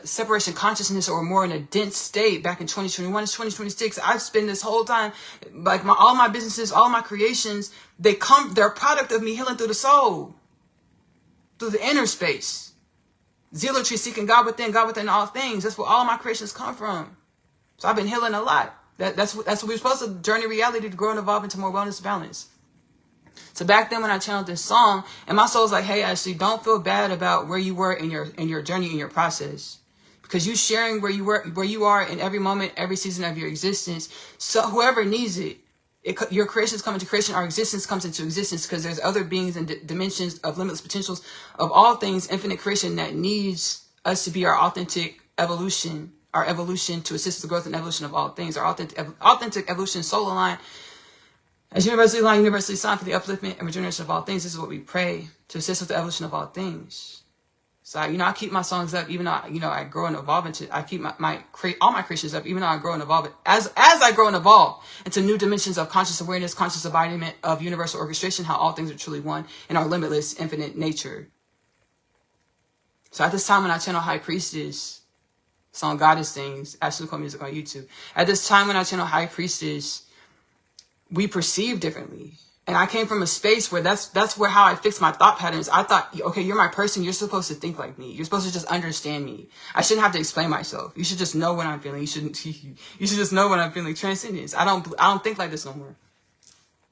separation consciousness, or more in a dense state back in 2021 to 2026, I've spent this whole time, like all my businesses, all my creations, they're a product of me healing through the soul, through the inner space. Zealotry, seeking God within all things. That's where all my creations come from. So I've been healing a lot. That's what we're supposed to journey reality to grow and evolve into more wellness balance. So back then when I channeled this song, and my soul's like, hey, Ashley, don't feel bad about where you were in your journey, in your process. Because you sharing where you are in every moment, every season of your existence. So whoever needs it, your creations come into creation, our existence comes into existence, because there's other beings and dimensions of limitless potentials of all things, infinite creation that needs us to be our authentic evolution. Our evolution to assist the growth and evolution of all things. Our authentic evolution, soul aligned, as universally aligned, universally signed for the upliftment and regeneration of all things. This is what we pray, to assist with the evolution of all things. So, I keep my songs up, even though, I grow and evolve into, I keep all my creations up, even though I grow and evolve, as I grow and evolve into new dimensions of conscious awareness, conscious embodiment of universal orchestration, how all things are truly one in our limitless, infinite nature. So at this time when I channel High Priestess, song Goddess Things, Ashley-Nicole Music on YouTube. At this time when I channel High Priestess, we perceive differently. And I came from a space where that's where how I fixed my thought patterns. I thought, okay, you're my person. You're supposed to think like me. You're supposed to just understand me. I shouldn't have to explain myself. You should just know what I'm feeling. You should just know what I'm feeling. Transcendence. I don't think like this no more.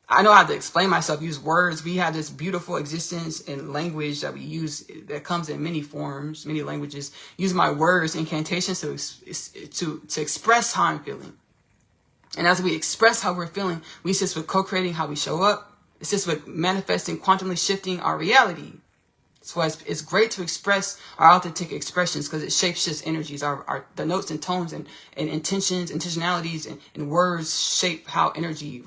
I know how to explain myself, use words. We have this beautiful existence in language that we use that comes in many forms, many languages. Use my words, incantations to express how I'm feeling. And as we express how we're feeling, we assist with co-creating how we show up, assist with manifesting, quantumly shifting our reality. So it's great to express our authentic expressions because it shapeshifts energies. The notes and tones and intentions, intentionalities and words shape how energy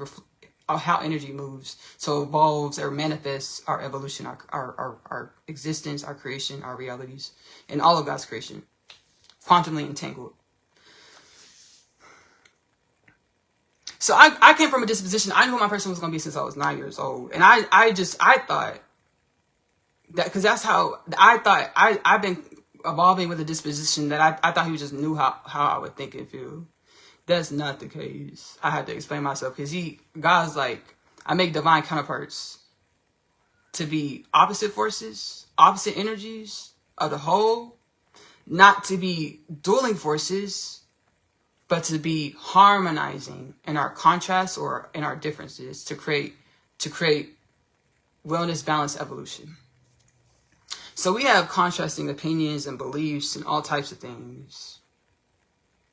moves. So it evolves or manifests our evolution, our existence, our creation, our realities, and all of God's creation. Quantumly entangled. So I came from a disposition. I knew who my person was going to be since I was 9 years old. And I thought that, because that's how I thought I've been evolving with a disposition that I thought he just knew how I would think and feel. That's not the case. I had to explain myself because God's like, I make divine counterparts to be opposite forces, opposite energies of the whole, not to be dueling forces, but to be harmonizing in our contrasts or in our differences to create wellness, balance, evolution. So we have contrasting opinions and beliefs and all types of things.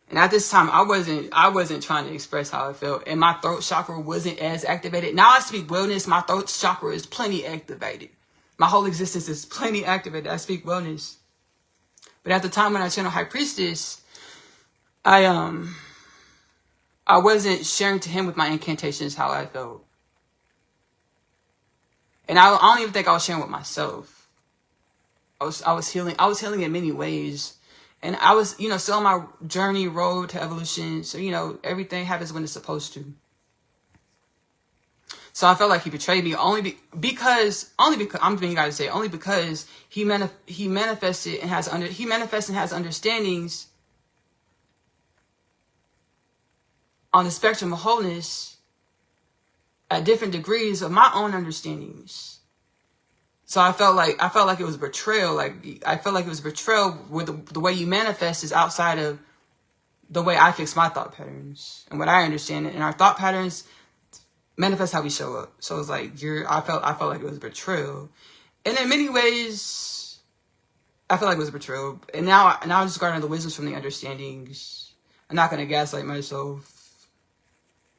And at this time, I wasn't trying to express how I felt, and my throat chakra wasn't as activated. Now I speak wellness. My throat chakra is plenty activated. My whole existence is plenty activated. I speak wellness. But at the time when I channel High Priestess, I wasn't sharing to him with my incantations how I felt. And I don't even think I was sharing with myself. I was healing in many ways. And I was, still on my journey, road to evolution. So, everything happens when it's supposed to. So I felt like he betrayed me only because I'm being guys to say only because he manifested and has understandings on the spectrum of wholeness at different degrees of my own understandings. So I felt like it was betrayal. I felt like it was betrayal with the way you manifest is outside of the way I fix my thought patterns and what I understand. And our thought patterns manifest how we show up. So it's like I felt like it was betrayal. And in many ways, I felt like it was betrayal. And now I'm just garnering the wisdoms from the understandings. I'm not gonna gaslight myself.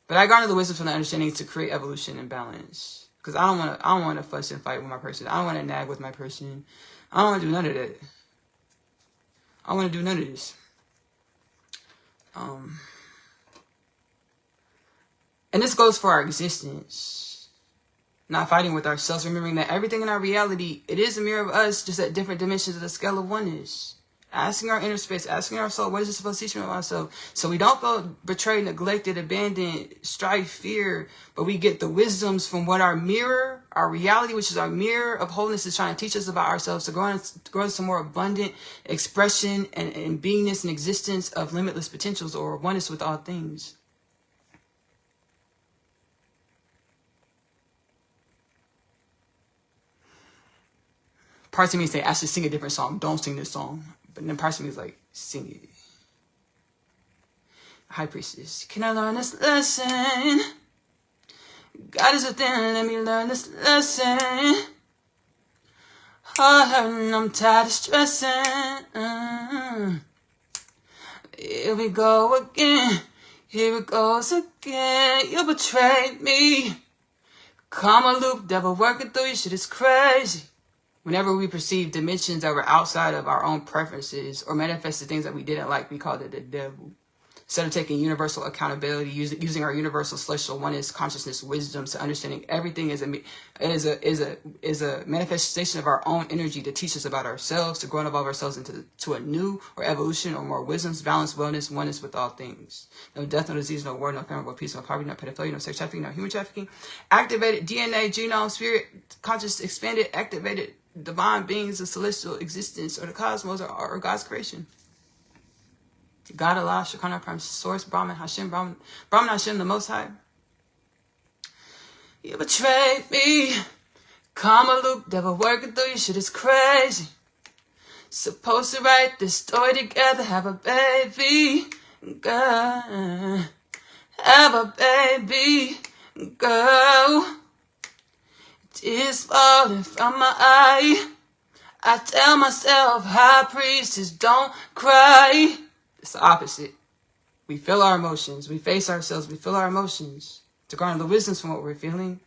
But I garner the wisdom from the understandings to create evolution and balance. Because I don't want to fuss and fight with my person. I don't want to nag with my person. I don't want to do none of that. I don't want to do none of this. And this goes for our existence. Not fighting with ourselves. Remembering that everything in our reality, it is a mirror of us, just at different dimensions of the scale of oneness. Asking our inner space, asking our soul, what is it supposed to teach me about ourselves? So we don't feel betrayed, neglected, abandoned, strife, fear, but we get the wisdoms from what our mirror, our reality, which is our mirror of wholeness, is trying to teach us about ourselves to grow into more abundant expression and beingness and existence of limitless potentials or oneness with all things. Parts of me say, Ashley, sing a different song. Don't sing this song. But then parts of me is like, sing it. High Priestess. Can I learn this lesson? God is within, let me learn this lesson. Oh, I'm tired of stressing. Here we go again. Here it goes again. You betrayed me. Karma loop, devil working through you. Shit is crazy. Whenever we perceive dimensions that were outside of our own preferences or manifested things that we didn't like, we called it the devil. Instead of taking universal accountability, using our universal celestial oneness consciousness wisdom to understanding everything is a manifestation of our own energy to teach us about ourselves, to grow and evolve ourselves into a new or evolution or more wisdoms, balance, wellness, oneness with all things. No death, no disease, no war, no famine, no peace, no poverty, no pedophilia, no sex trafficking, no human trafficking. Activated DNA, genome, spirit, conscious, expanded, activated divine beings of celestial existence or the cosmos or God's creation. God, Allah, Shekinah, Prime Source, Brahman, Hashem, Brahman, Hashem, the Most High. You betrayed me. Karma loop, devil working through you, shit is crazy. Supposed to write this story together, have a baby, girl. Have a baby, girl. Tears falling from my eye. I tell myself, high priestess, don't cry. It's the opposite. We feel our emotions. We face ourselves. We feel our emotions. To garner the wisdoms from what we're feeling.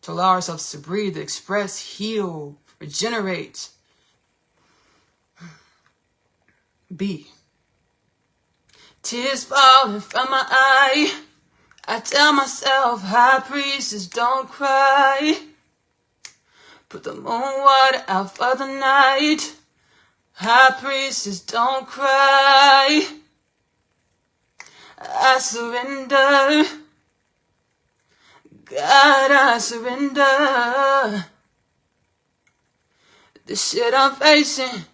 To allow ourselves to breathe, express, heal, regenerate. Be. Tears falling from my eye. I tell myself, high priestess, don't cry. Put the moon water out for the night. High priestess, don't cry. I surrender. God, I surrender. The shit I'm facing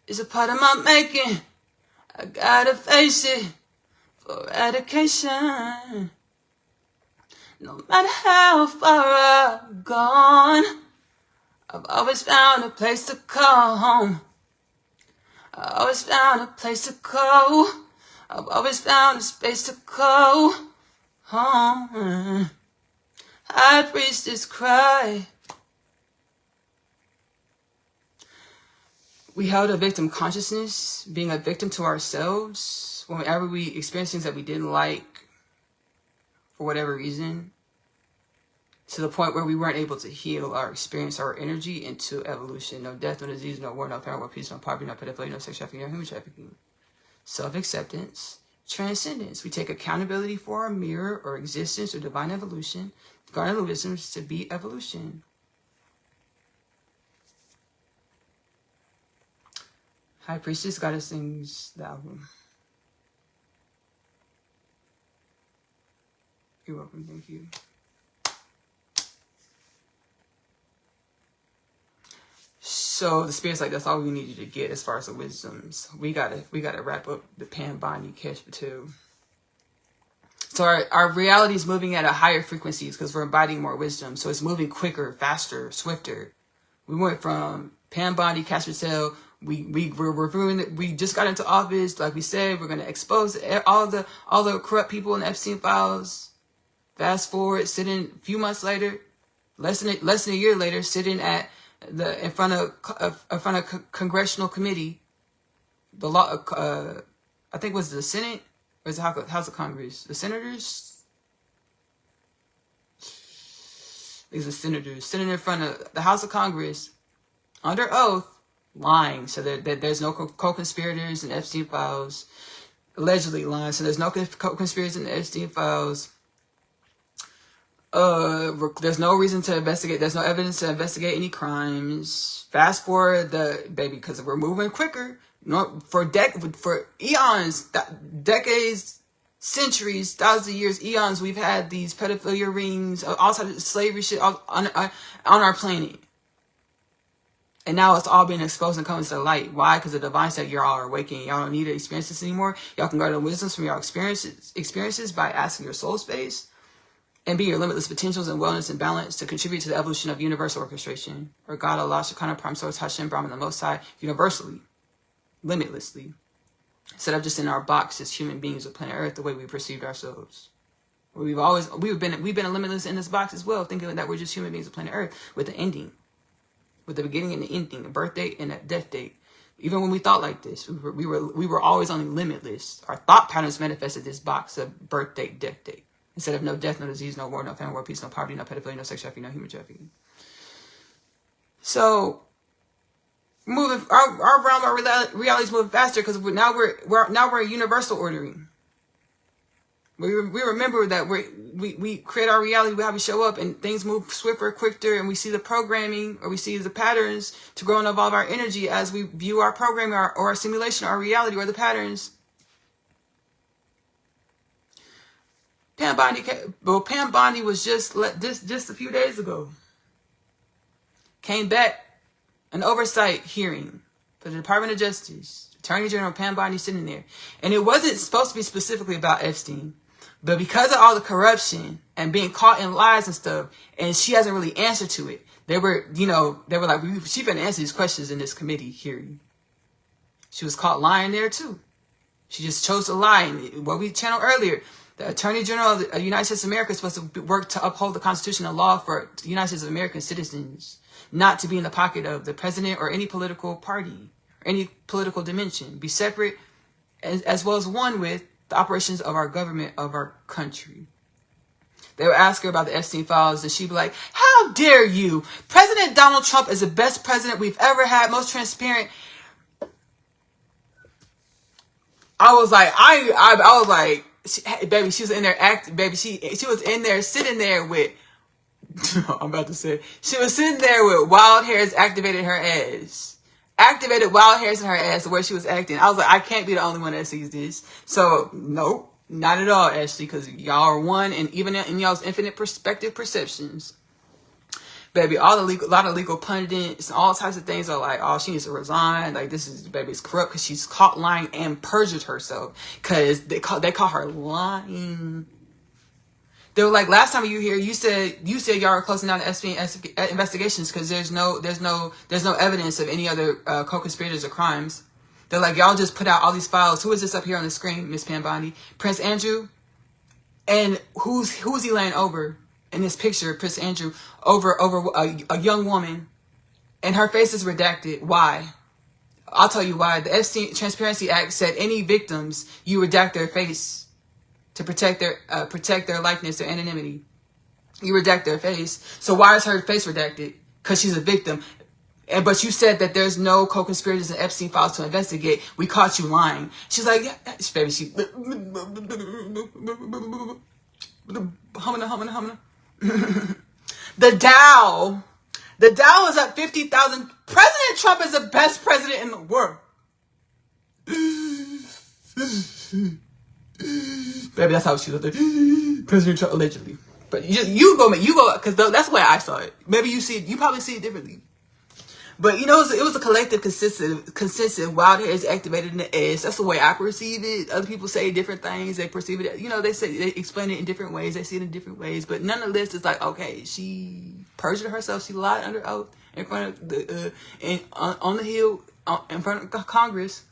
is a part of my making. I gotta face it for eradication. No matter how far I've gone, I've always found a place to call home. I always found a place to go. I've always found a space to go home. High priestess cry. We held a victim consciousness, being a victim to ourselves. Whenever we experience things that we didn't like, for whatever reason, to the point where we weren't able to heal our experience, our energy into evolution. No death, no disease, no war, no famine, no peace, no poverty, no pedophilia, no sex trafficking, no human trafficking. Self-acceptance, transcendence. We take accountability for our mirror or existence or divine evolution, garner the wisdoms to be evolution. High Priestess Goddess sings the album. You're welcome. Thank you. So the Spirit's like, that's all we need you to get as far as the wisdoms. We gotta wrap up the Pan Bani Cash Patel. So our reality is moving at a higher frequencies because we're embodying more wisdom. So it's moving quicker, faster, swifter. We went from Pan Bani Cash Patel. We're reviewing it. We just got into office. Like we said, we're gonna expose all the corrupt people in the Epstein files. Fast forward, sitting a few months later, less than a year later, sitting at in front of congressional committee, the law. I think it was the Senate or is it House of Congress? The senators. These are senators sitting in front of the House of Congress under oath, lying. So there's no co-conspirators in Epstein files. Allegedly lying. So there's no co-conspirators in the Epstein files. There's no reason to investigate. There's no evidence to investigate any crimes. Fast forward because we're moving quicker. For eons, decades, centuries, thousands of years, eons, we've had these pedophilia rings, all types of slavery shit on our planet. And now it's all being exposed and coming to the light. Why? Because the divine said y'all are awakening. Y'all don't need to experience this anymore. Y'all can garner wisdoms from your experiences by asking your soul space. And be your limitless potentials and wellness and balance to contribute to the evolution of universal orchestration. Or God, Allah, Shekinah, Prime Source, Hashem, Brahman, the Most High, universally, limitlessly. Instead of just in our box as human beings of planet Earth, the way we perceived ourselves. We've been limitless in this box as well, thinking that we're just human beings of planet Earth with the ending, with the beginning and the ending, a birth date and a death date. Even when we thought like this, we were always only limitless. Our thought patterns manifested this box of birth date, death date. Instead of no death, no disease, no war, no famine, war, peace, no poverty, no pedophilia, no sex trafficking, no human trafficking. So, moving our realm, our reality is moving faster because now we're in universal ordering. We remember that we create our reality, how we show up, and things move swifter, quicker, and we see the programming or we see the patterns to grow and evolve our energy as we view our programming or our simulation, our reality, or the patterns. Pam Bondi was just a few days ago. Came back, an oversight hearing for the Department of Justice. Attorney General Pam Bondi sitting there. And it wasn't supposed to be specifically about Epstein. But because of all the corruption and being caught in lies and stuff, and she hasn't really answered to it, they were like, she finna answer these questions in this committee hearing. She was caught lying there too. She just chose to lie. And what we channeled earlier, the Attorney General of the United States of America is supposed to work to uphold the Constitution and law for the United States of American citizens, not to be in the pocket of the president or any political party or any political dimension. Be separate as well as one with the operations of our government, of our country. They would ask her about the Epstein files, and she'd be like, how dare you? President Donald Trump is the best president we've ever had, most transparent. I was like, baby, she was in there acting, baby, she was in there sitting there with, I'm about to say, she was sitting there with wild hairs activated her ass. Activated wild hairs in her ass where she was acting. I was like, I can't be the only one that sees this. So, nope, not at all, Ashley, because y'all are one, and even in y'all's infinite perspective perceptions, baby, a lot of legal pundits and all types of things are like, oh, she needs to resign. Like, this is, baby, it's corrupt because she's caught lying and perjured herself because they call her lying. They were like, last time you were here, you said y'all were closing down the Epstein investigations because there's no evidence of any other co-conspirators or crimes. They're like, y'all just put out all these files. Who is this up here on the screen, Miss Pam Bondi? Prince Andrew. And who's he laying over in this picture? Prince Andrew over a young woman, and her face is redacted. Why? I'll tell you why. The Epstein Transparency Act said any victims, you redact their face to protect their likeness, their anonymity. You redact their face. So why is her face redacted? Because she's a victim. But you said that there's no co-conspirators in Epstein files to investigate. We caught you lying. She's like, yeah, baby, humming. The Dow is at 50,000. President Trump is the best president in the world. Baby, that's how she looked. President Trump, allegedly. But you go, because that's the way I saw it. Maybe you probably see it differently. But it was a collective consensus. Wild hair is activated in the ass. That's the way I perceive it. Other people say different things. They perceive it. They explain it in different ways. They see it in different ways. But nonetheless, it's like, okay, she perjured herself. She lied under oath in front of the on the Hill in front of Congress.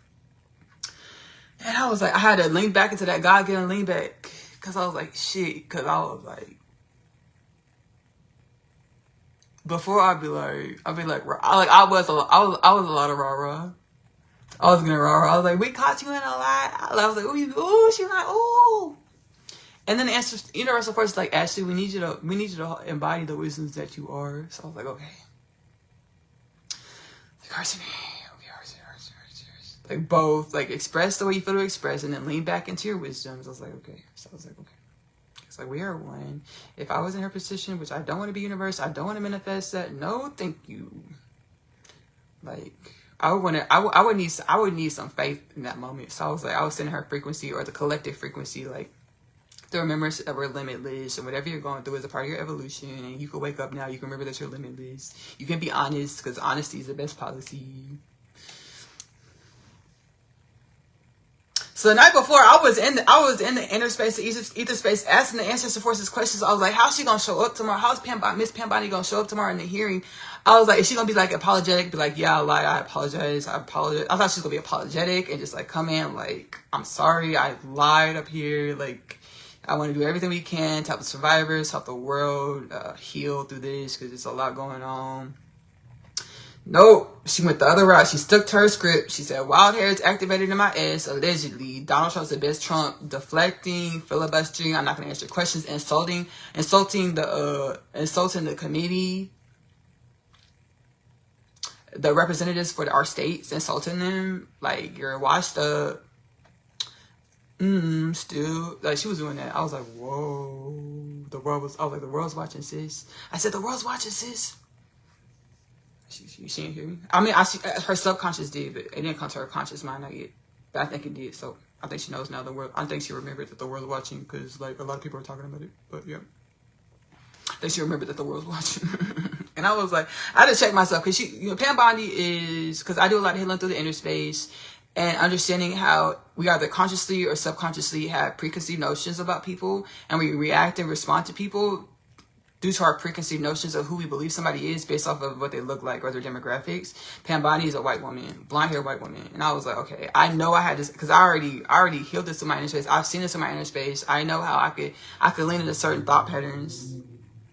And I was like, I had to lean back into that God-given lean back, because I was like, shit. Because I was like, before I was a lot of rah-rah. I was getting rah-rah. I was like, we caught you in a lie. I was like, ooh, she was like, ooh. And then the answer, universal force is like, Ashley, we need you to embody the wisdoms that you are. So I was like, okay. Like, Carson, like both, like express the way you feel to express, and then lean back into your wisdoms. I was like, okay. So I was like, okay. It's like, we are one. If I was in her position, which I don't want to be universe, I don't want to manifest that. No, thank you. Like, I would need some faith in that moment. So I was like, I was sending her frequency, or the collective frequency, like the remembrance that we're limitless, and whatever you're going through is a part of your evolution. And you can wake up now. You can remember that you're limitless. You can be honest, because honesty is the best policy. So the night before, I was in the inner space, the ether space, asking the ancestor forces questions. I was like, how's she gonna show up tomorrow? How's Miss Pam Bonnie gonna show up tomorrow in the hearing? I was like, is she gonna be like apologetic? Be like, yeah, I lied. I apologize. I thought she was gonna be apologetic and just like come in like, I'm sorry, I lied up here. Like, I want to do everything we can to help the survivors, help the world heal through this, because there's a lot going on. Nope, she went the other route. She stuck to her script. She said, wild hair is activated in my ass, allegedly. Donald Trump's the best Trump, deflecting, filibustering. I'm not going to answer questions, insulting the committee, the representatives for our states, insulting them. Like, you're washed up. Still, like, she was doing that. I was like, whoa. The world's watching, sis. I said, the world's watching, sis. She didn't hear me. I mean, her subconscious did, but it didn't come to her conscious mind not yet. But I think it did. So I think she knows now the world. I think she remembered that the world's watching, because like a lot of people are talking about it. But yeah, I think she remembered that the world's watching. And I was like, I had to check myself, because Pam Bondi is, because I do a lot of healing through the inner space and understanding how we either consciously or subconsciously have preconceived notions about people, and we react and respond to people due to our preconceived notions of who we believe somebody is based off of what they look like or their demographics. Pam Bondi is a white woman, blonde hair white woman. And I was like, okay, I know I had this, because I already healed this in my inner space. I've seen this in my inner space. I know how I could lean into certain thought patterns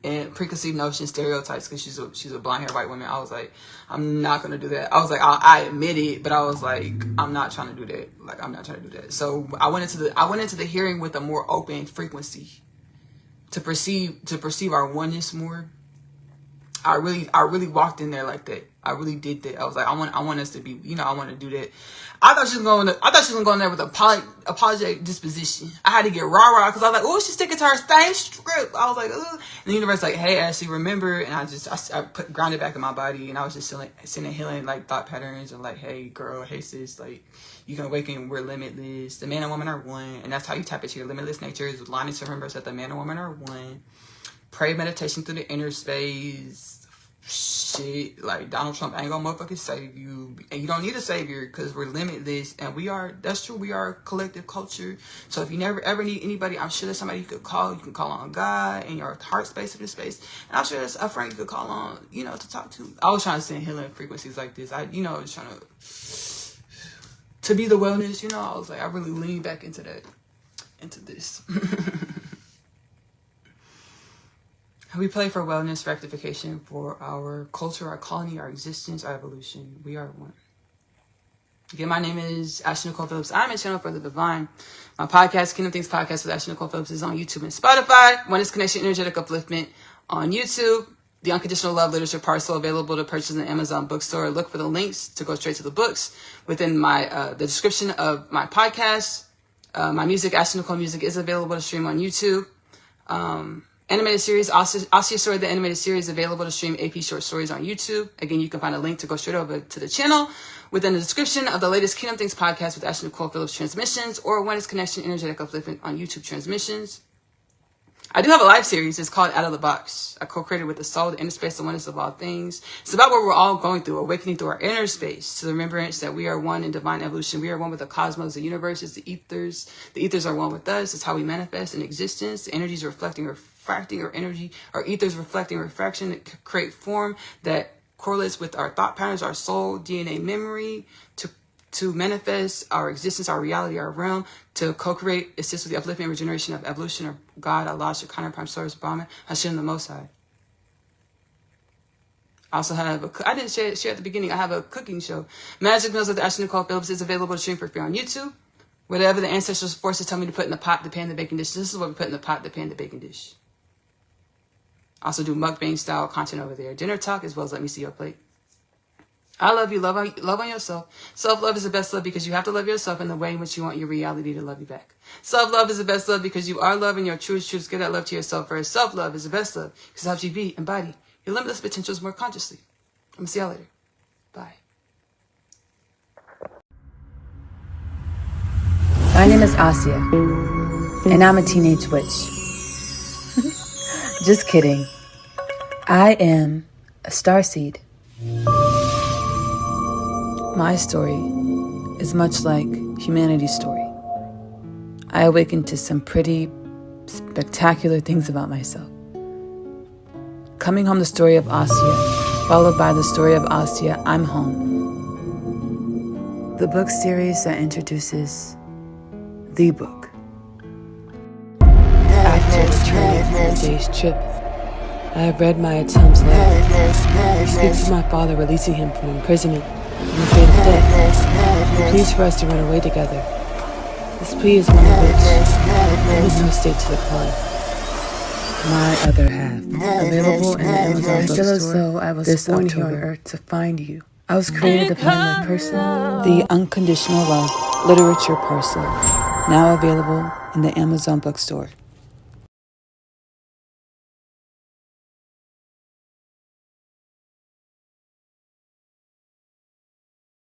and preconceived notions, stereotypes, because she's a blonde hair white woman. I was like, I'm not going to do that. I was like, I admit it, but I was like, I'm not trying to do that. Like, I'm not trying to do that. So I went into the hearing with a more open frequency, to perceive our oneness more. I really walked in there like that. I really did that. I was like, I want us to be, I want to do that. I thought she was going to go in there with apologetic disposition. I had to get rah-rah, because I was like, oh, she's sticking to her same script. I was like, ugh. And the universe like, hey, Ashley, remember? And I put grounded back in my body, and I was just sending healing like thought patterns, and like, hey girl, hey sis, like, you can awaken, we're limitless. The man and woman are one. And that's how you tap into your limitless nature, is learning to remember that the man and woman are one. Pray meditation through the inner space. Shit, like, Donald Trump ain't gonna motherfucking save you. And you don't need a savior, because we're limitless. And that's true, we are a collective culture. So if you never ever need anybody, I'm sure there's somebody you could call. You can call on God in your heart space of this space. And I'm sure there's a friend you could call on, to talk to. I was trying to send healing frequencies like this. I was trying to be the wellness, I was like, I really leaned back into this. We play for wellness, rectification, for our culture, our colony, our existence, our evolution. We are one. Again, my name is Ashley-Nicole Phillips. I'm a channel for the divine. My podcast, Kingdom Things Podcast with Ashley-Nicole Phillips, is on YouTube and Spotify. Oneness Connection Energetic Upliftment on YouTube. The Unconditional Love Literature Parcel, available to purchase in the Amazon bookstore. Look for the links to go straight to the books within the description of my podcast. My music, Ashley-Nicole Music, is available to stream on YouTube. Animated series, Asya Story, the animated series, available to stream AP short stories on YouTube. Again, you can find a link to go straight over to the channel within the description of the latest Kingdom Things podcast with Ashley-Nicole Phillips transmissions, or Oneness Connection Energetic Upliftment on YouTube transmissions. I do have a live series. It's called Out of the Box. I co-created with the soul, the inner space, the oneness of all things. It's about what we're all going through, awakening through our inner space, to the remembrance that we are one in divine evolution. We are one with the cosmos, the universes, the ethers. The ethers are one with us. It's how we manifest in existence. The energy is refracting our energy. Our ethers reflecting refraction that create form that correlates with our thought patterns, our soul, DNA memory, to manifest our existence, our reality, our realm, to co-create, assist with the upliftment and regeneration of evolution, or God, Allah, Shekinah, Prime Source, Brahman, Hashem, the Most High. I also have I didn't share at the beginning, I have a cooking show. Magic Meals with Ashley-Nicole Phillips is available to stream for free on YouTube. Whatever the ancestral forces tell me to put in the pot, the pan, the baking dish, this is what we put in the pot, the pan, the baking dish. I also do mukbang style content over there. Dinner talk, as well as let me see your plate. I love you. Love on yourself. Self-love is the best love, because you have to love yourself in the way in which you want your reality to love you back. Self-love is the best love because you are love and your truest truths. Give that love to yourself first. Self-love is the best love because it helps you be, embody your limitless potentials more consciously. I'm going to see y'all later. Bye. My name is Asya, and I'm a teenage witch. Just kidding. I am a starseed. My story is much like humanity's story. I awakened to some pretty spectacular things about myself. Coming home, the story of Asya, followed by the story of Asya, I'm home. The book series that introduces the book. After returning from the day's trip, I have read my attempts letter. He speaks of my father releasing him from imprisonment and the fate of death. He pleads for us to run away together. This plea is one of which I am in no state to decline. My other half, available in the Amazon bookstore. I feel as though I was born here on earth to find you. I was created to find my person. The Unconditional Love Literature Parcel, now available in the Amazon bookstore.